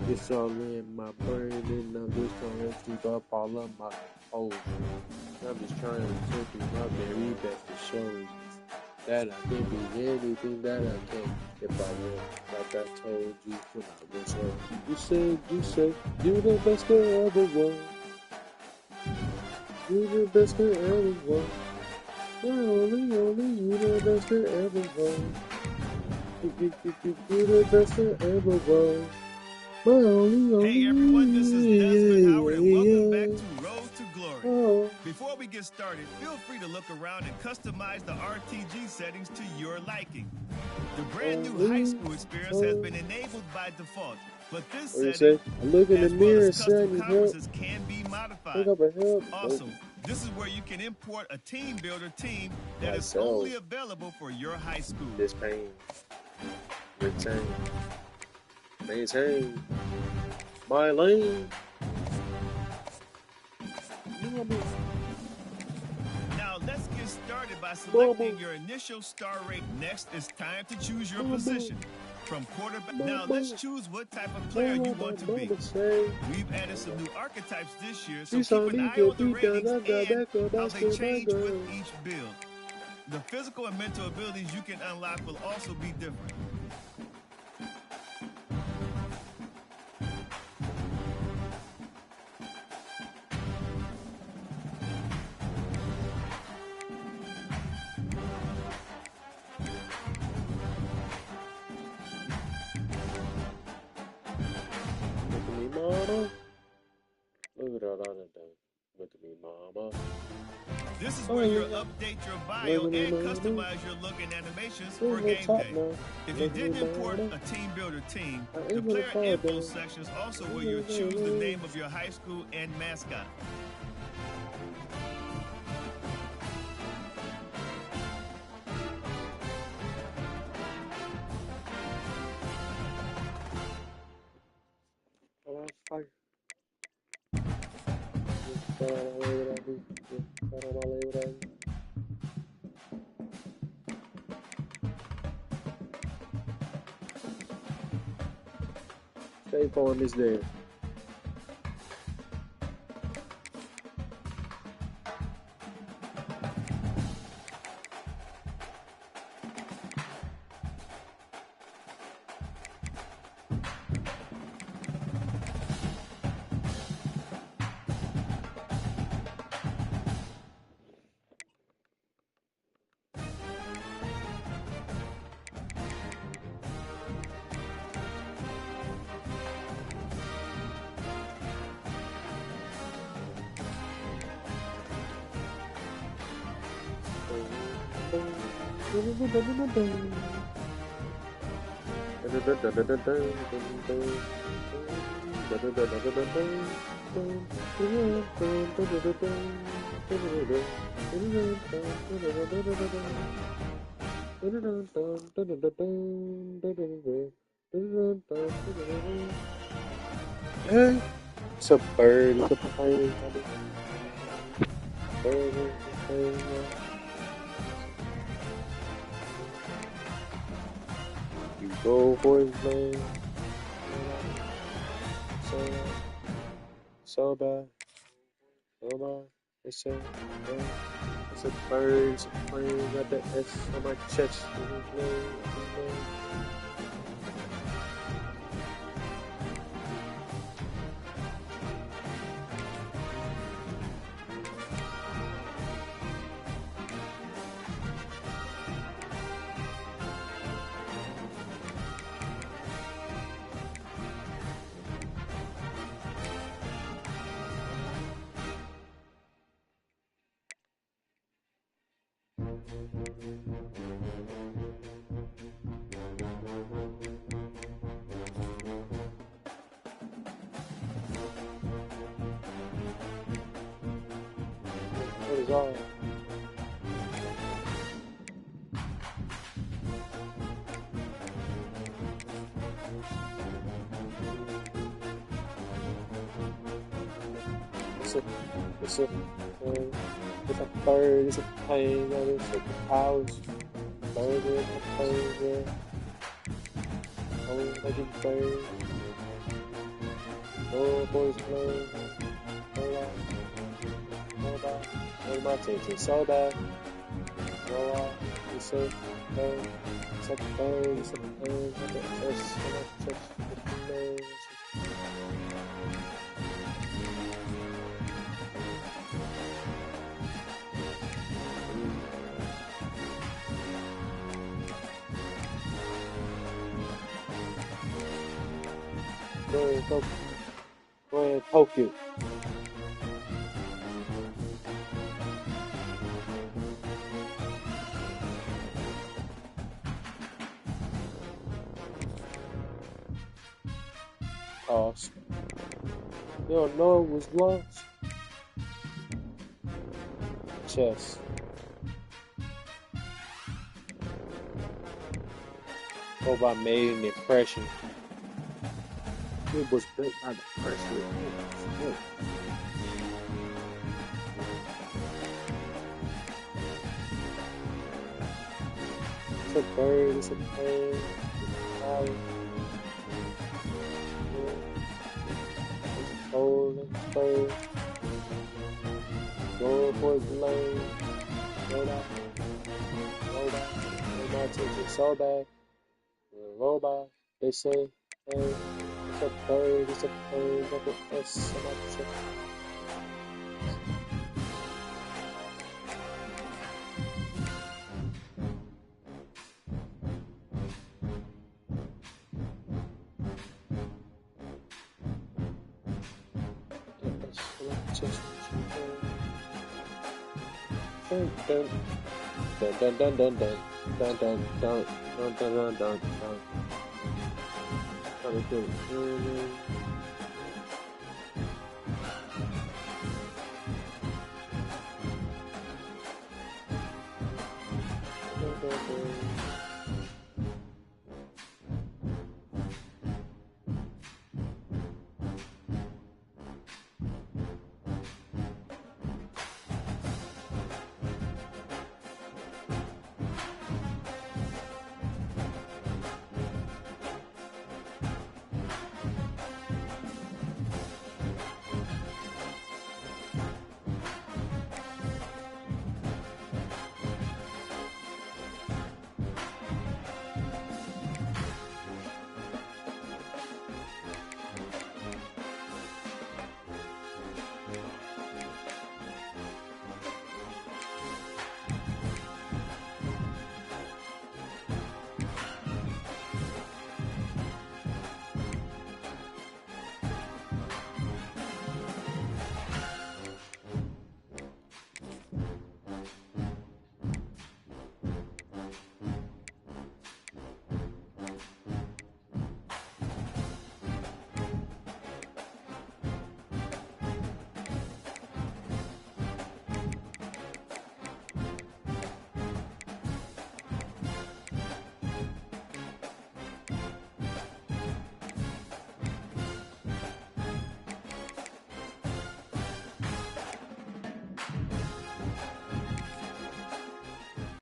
It's all in my brain, and I'm just trying to keep up all of my holes. I'm just trying to do my very best to show you that I can be anything that I can if I want. Like I told you when I was young. You said, you're the best girl ever was. You're the best girl ever was. Only, you're the best girl ever was. You're the best girl ever was. Hey everyone, this is Desmond Howard and welcome back to Road to Glory. Before we get started, feel free to look around and customize the RTG settings to your liking. The brand new high school experience has been enabled by default, but this setting, I look in the as mirror well and as say, custom conferences can be modified. pick up a help. Also, this is where you can import a team builder team that is Myself. only available for your high school. This pain. Retain. Maintain. My lane. Now let's get started by selecting your initial star rate. Next, it's time to choose your position. From quarterback, now let's choose what type of player you want to be. We've added some new archetypes this year, so keep an eye on the ratings and how they change with each build. The physical and mental abilities you can unlock will also be different. Look at all that done. Look at me, mama. This is where you'll update your bio and customize your look and animations for game day. If you didn't import a team builder team, the player info section is also where you'll choose the name of your high school and mascot. State Farm is there. Hey, it's a bird. It's a plane. Bird. You go for his name. So bad. It's a bird. It's a plane. Got the S on my chest. What is all? It's a bird, it's a plane, it's a house, bird, it's a plane, oh, like a bird. Oh, boys playing. Where's my attention? So bad. Roll out. You say, hey, second third, second third, go ahead, poke it. Toss. You don't know it was lost. Chess. Hope I made an impression. It was built by the pressure. It's a bird, it's a plane, it's a fire. It's cold, it's bird. Go for the lane. Roll out. Roll out. Roll my attention so bad. Roll by. They say, hey. It's a bird, like an S on my chest. Dun dun dun dun dun dun dun dun dun dun dun dun.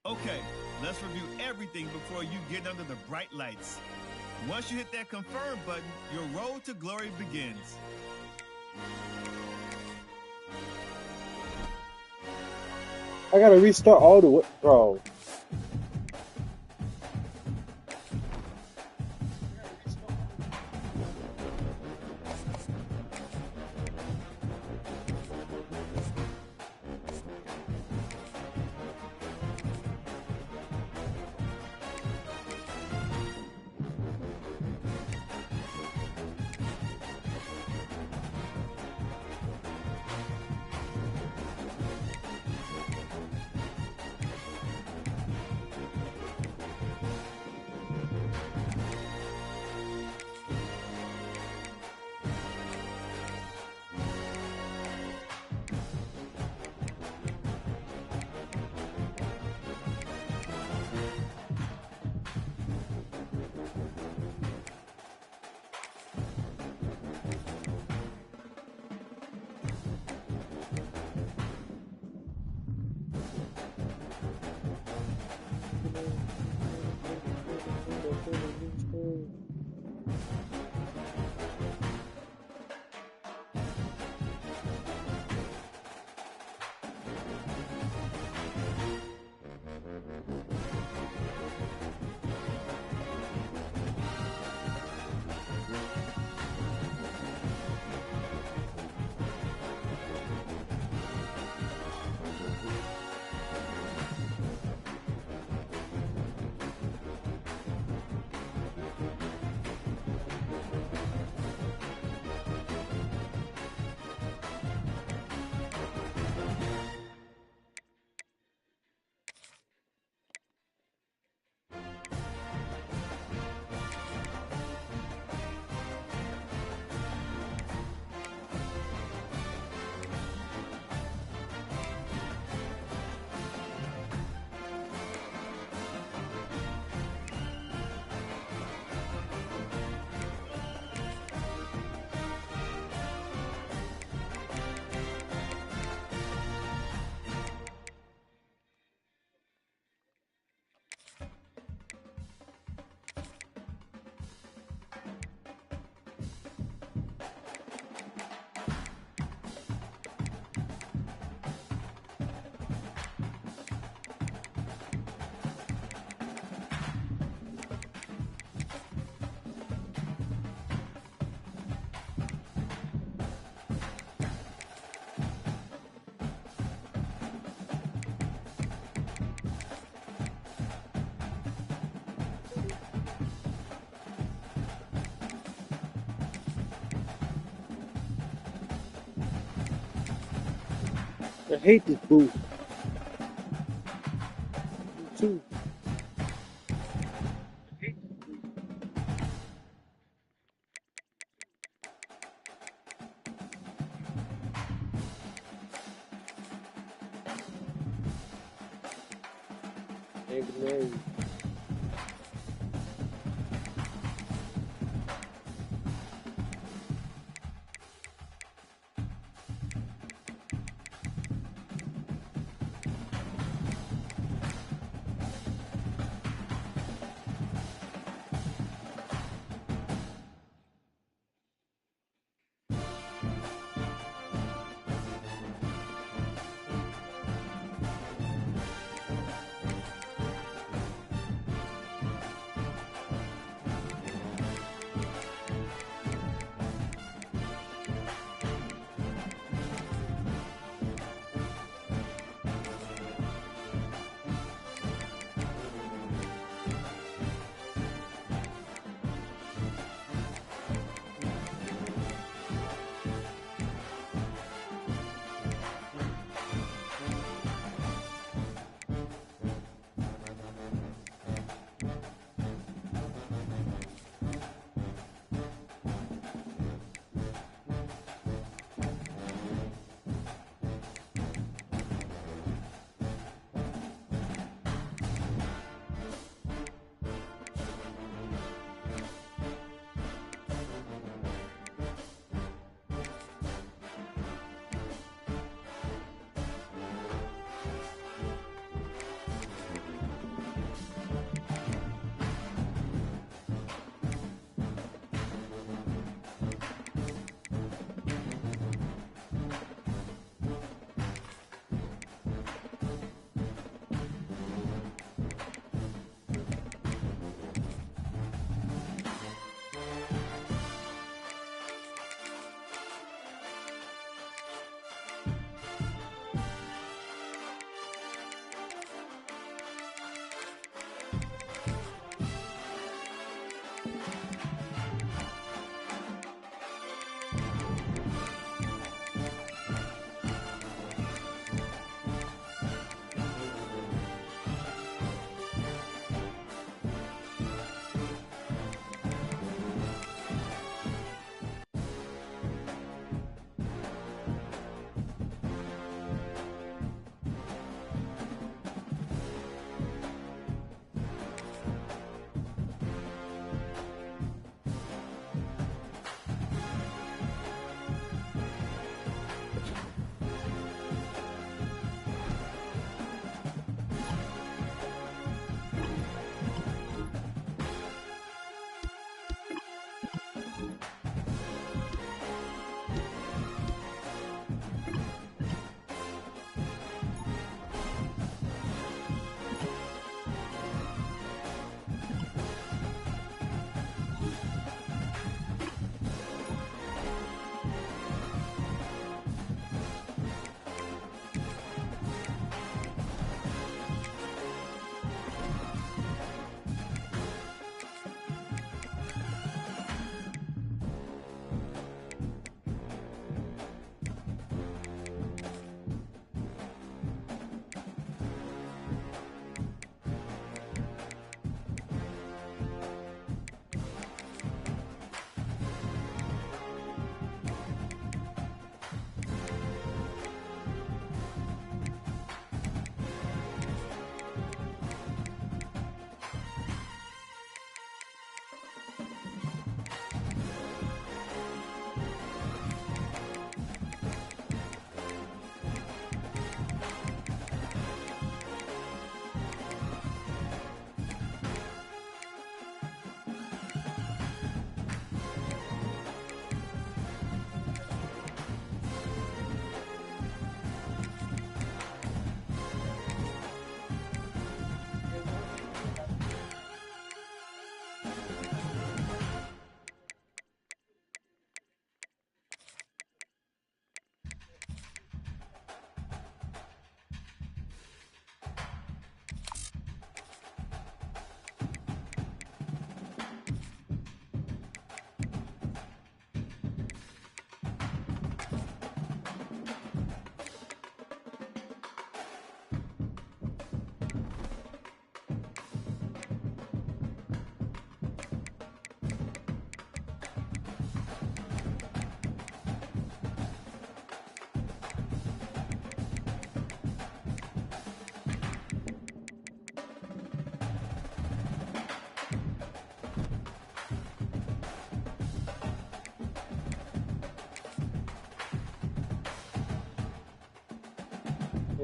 Okay, let's review everything before you get under the bright lights. Once you hit that confirm button, your road to glory begins. I gotta restart all the way, bro. I hate this booth. Me too. Hey,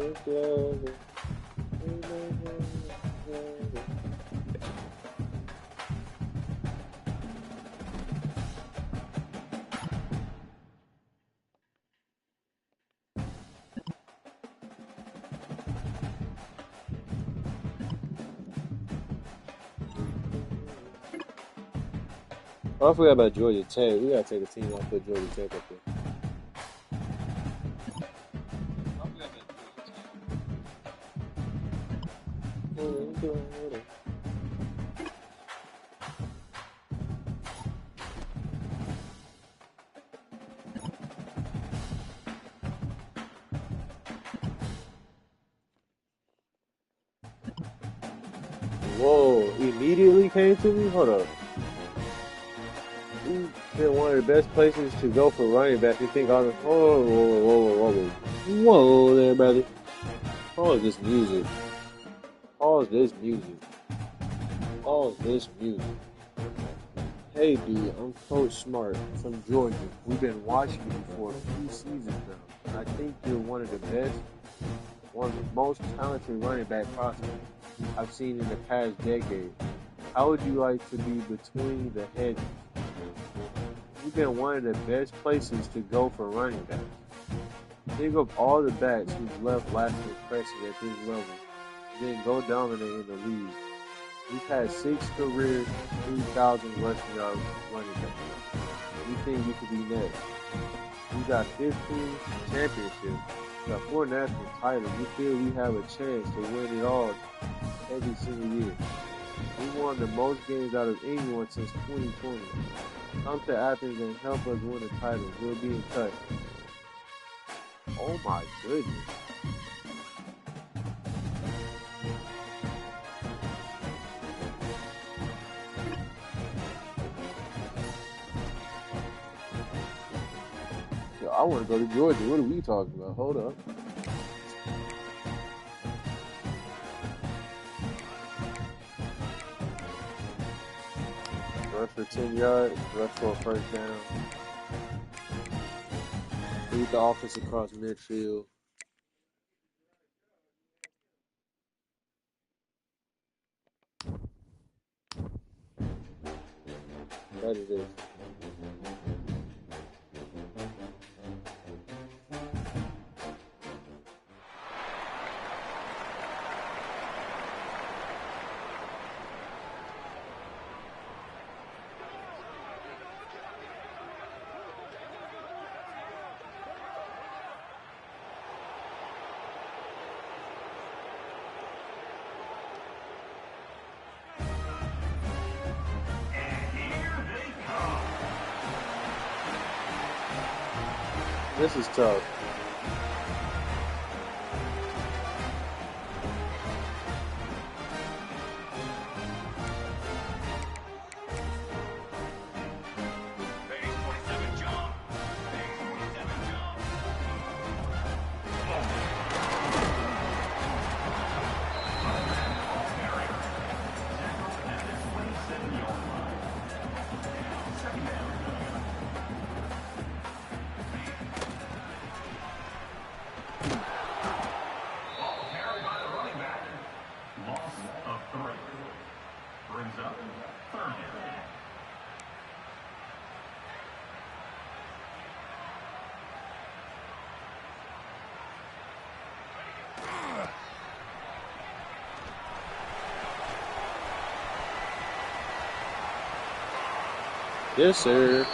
Oh, I forgot about Georgia Tech. We gotta take a team and put Georgia Tech up there. Whoa, immediately came to me? Hold up. We've been one of the best places to go for running back. You think all the whoa there, brother. Pause this music. Pause this music. Pause this music. Hey dude, I'm Coach Smart from Georgia. We've been watching you for a few seasons now. I think you're one of the best, one of the most talented running back prospects I've seen in the past decade. How would you like to be between the hedges? You've been one of the best places to go for running backs. Think of all the backs who've left lasting impressions at this level, then go dominate in the league. We've had 6 career 3,000 rushing yard running backs. We think you could be next. We got 15 championships. We got 4 national titles. We feel we have a chance to win it all every single year. We won the most games out of anyone since 2020. Come to Athens and help us win the title. We'll be in touch. Oh my goodness. Yo, I want to go to Georgia. What are we talking about? Hold up. Rush for 10 yards, rush for a first down. Lead the offense across midfield. That is it. This is tough. Yes, sir.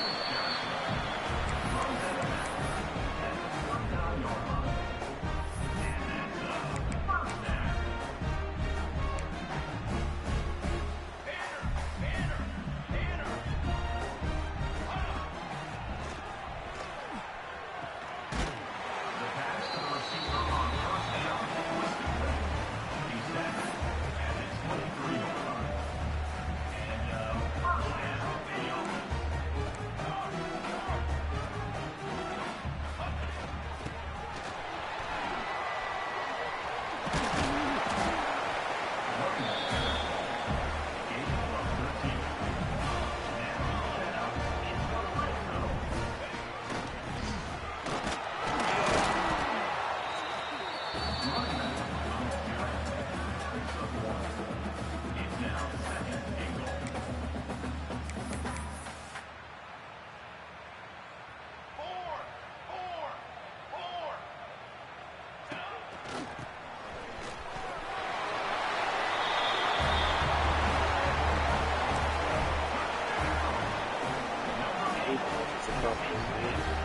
something, man.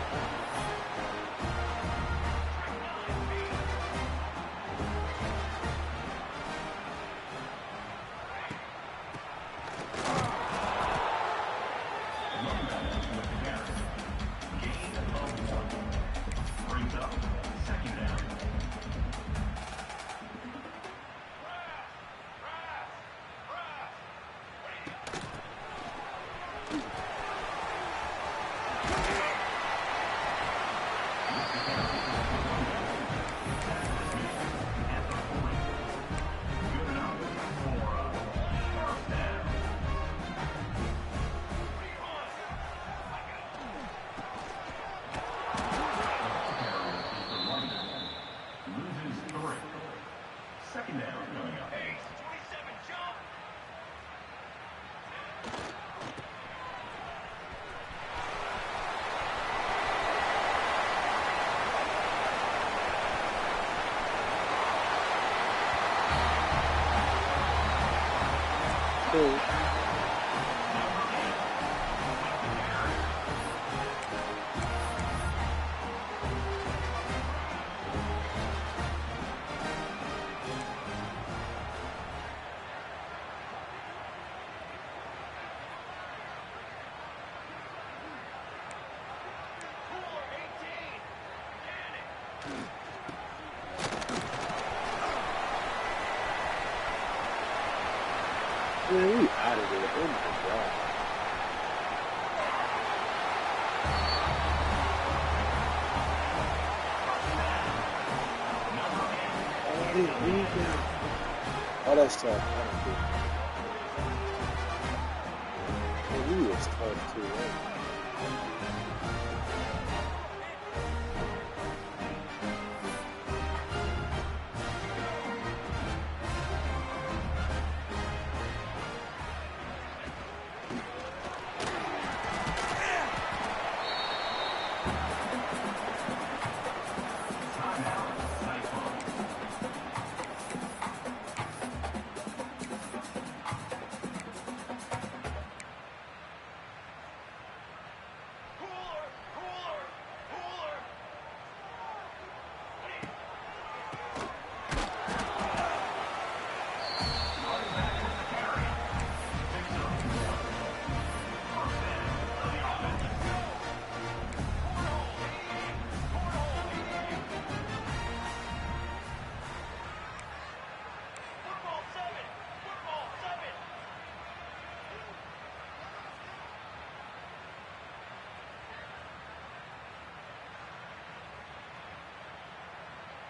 Cool. Man, we out of there. Oh my god. Oh, that's tough. I don't think. Man, he was tough too, right?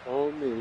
On me.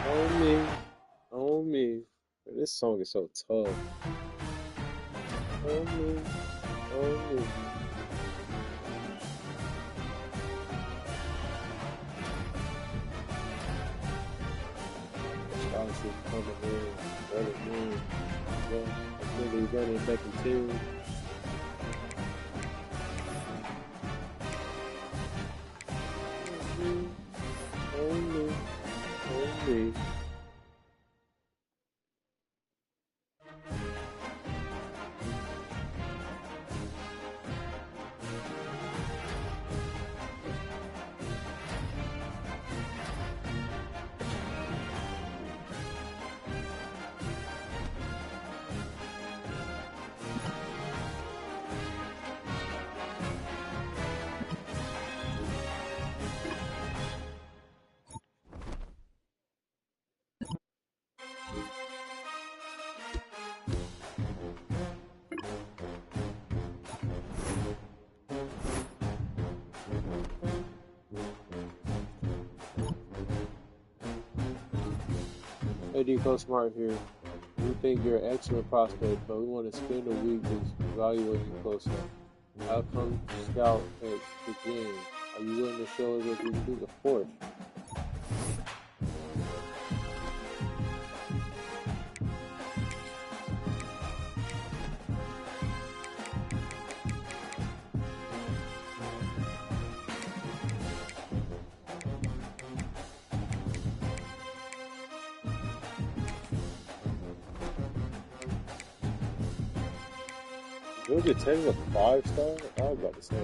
On me. On me. This song is so tough. On me. Scholarship coming in, running in. I'm really running back in team. On me. Eddie Co. Smart here. We think you're an excellent prospect, but we want to spend a week just evaluating you closer. How come scout at the game? Are you willing to show us what you think? Of course. Georgia Tech is a 5-star? I was about to say.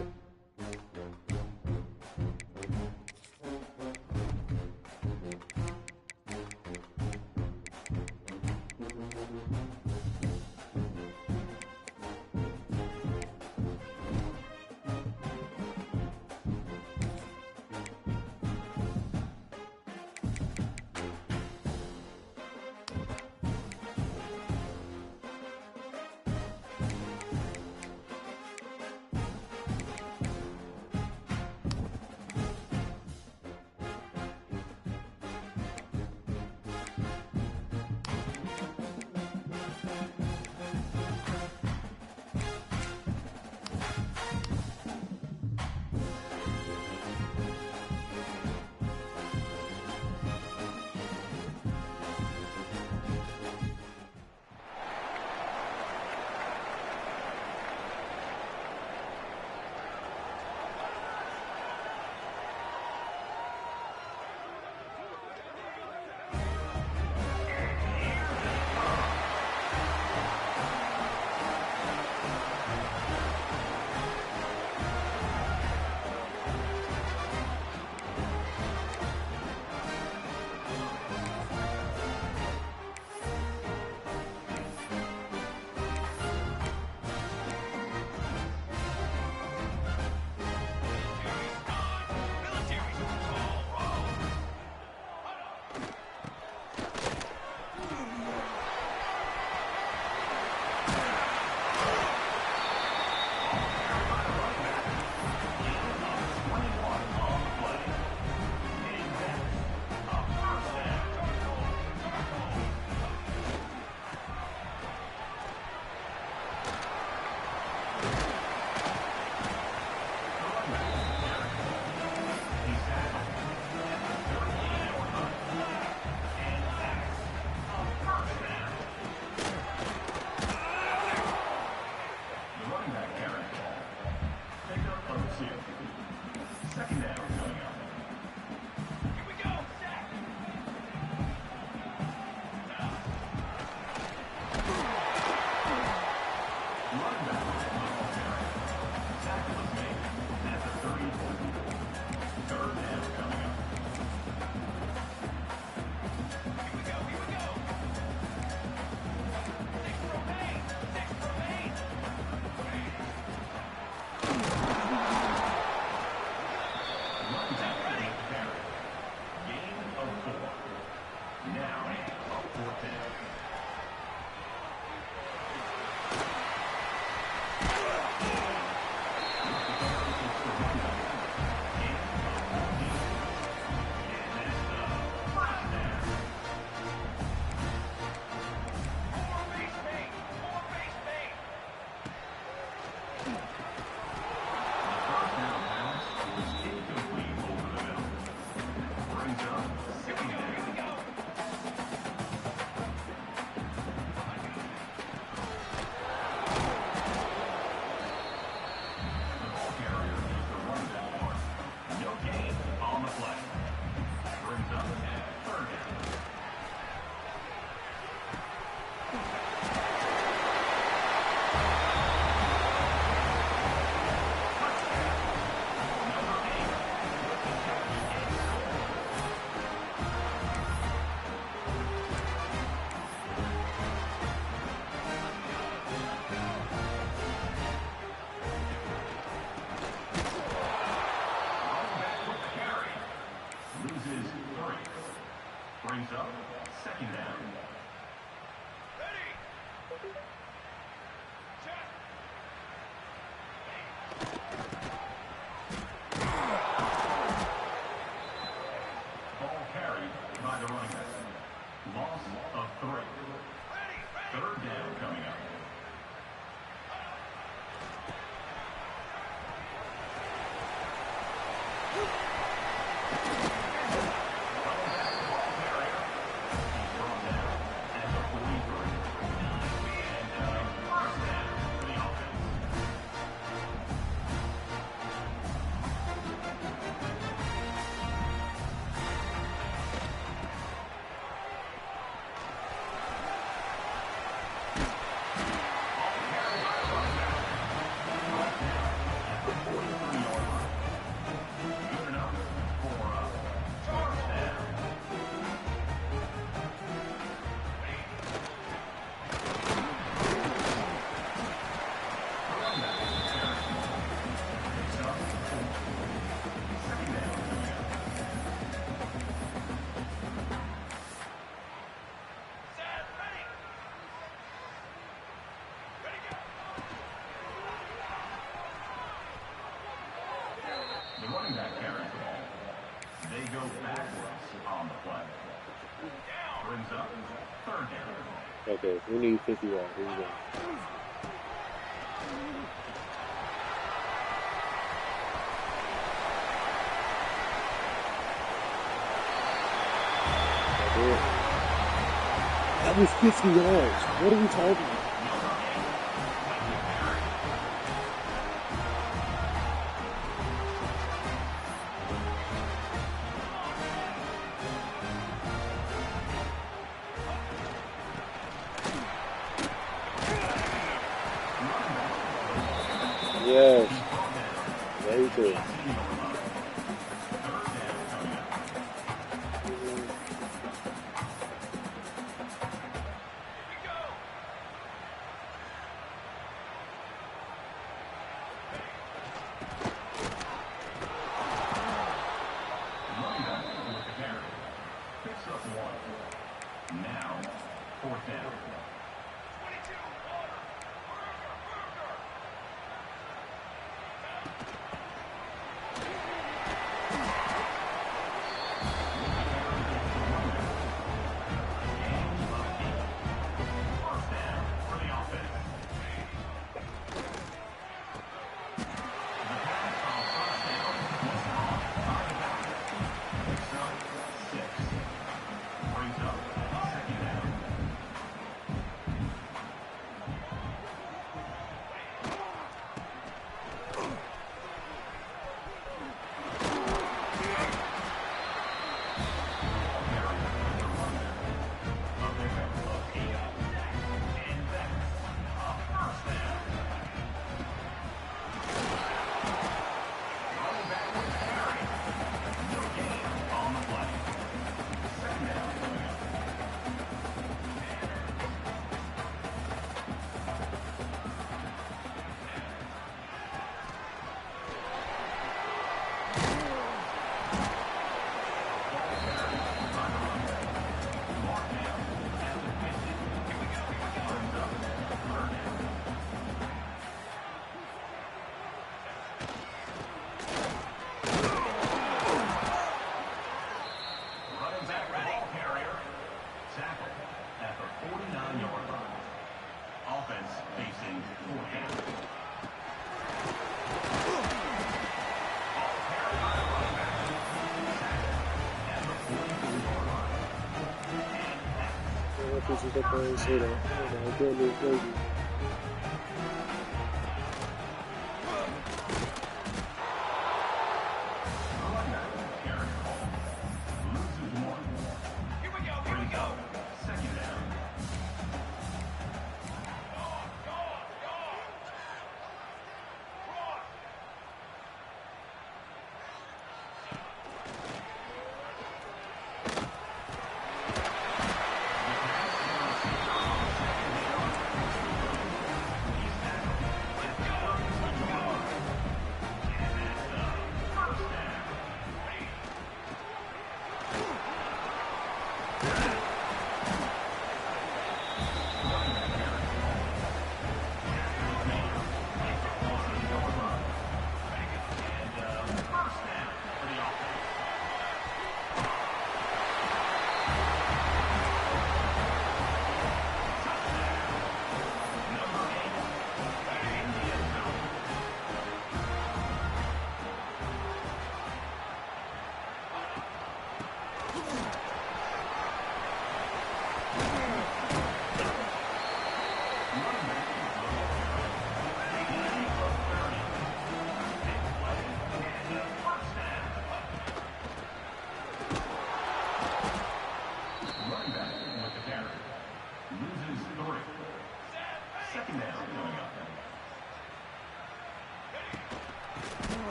Brings up second down. Ball carried by the running back. Loss Okay, we need 50 yards. Here we go. That was 50 yards. What are we talking about? Yes. Very good.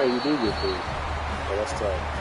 Oh, you do get food. Oh, that's tough.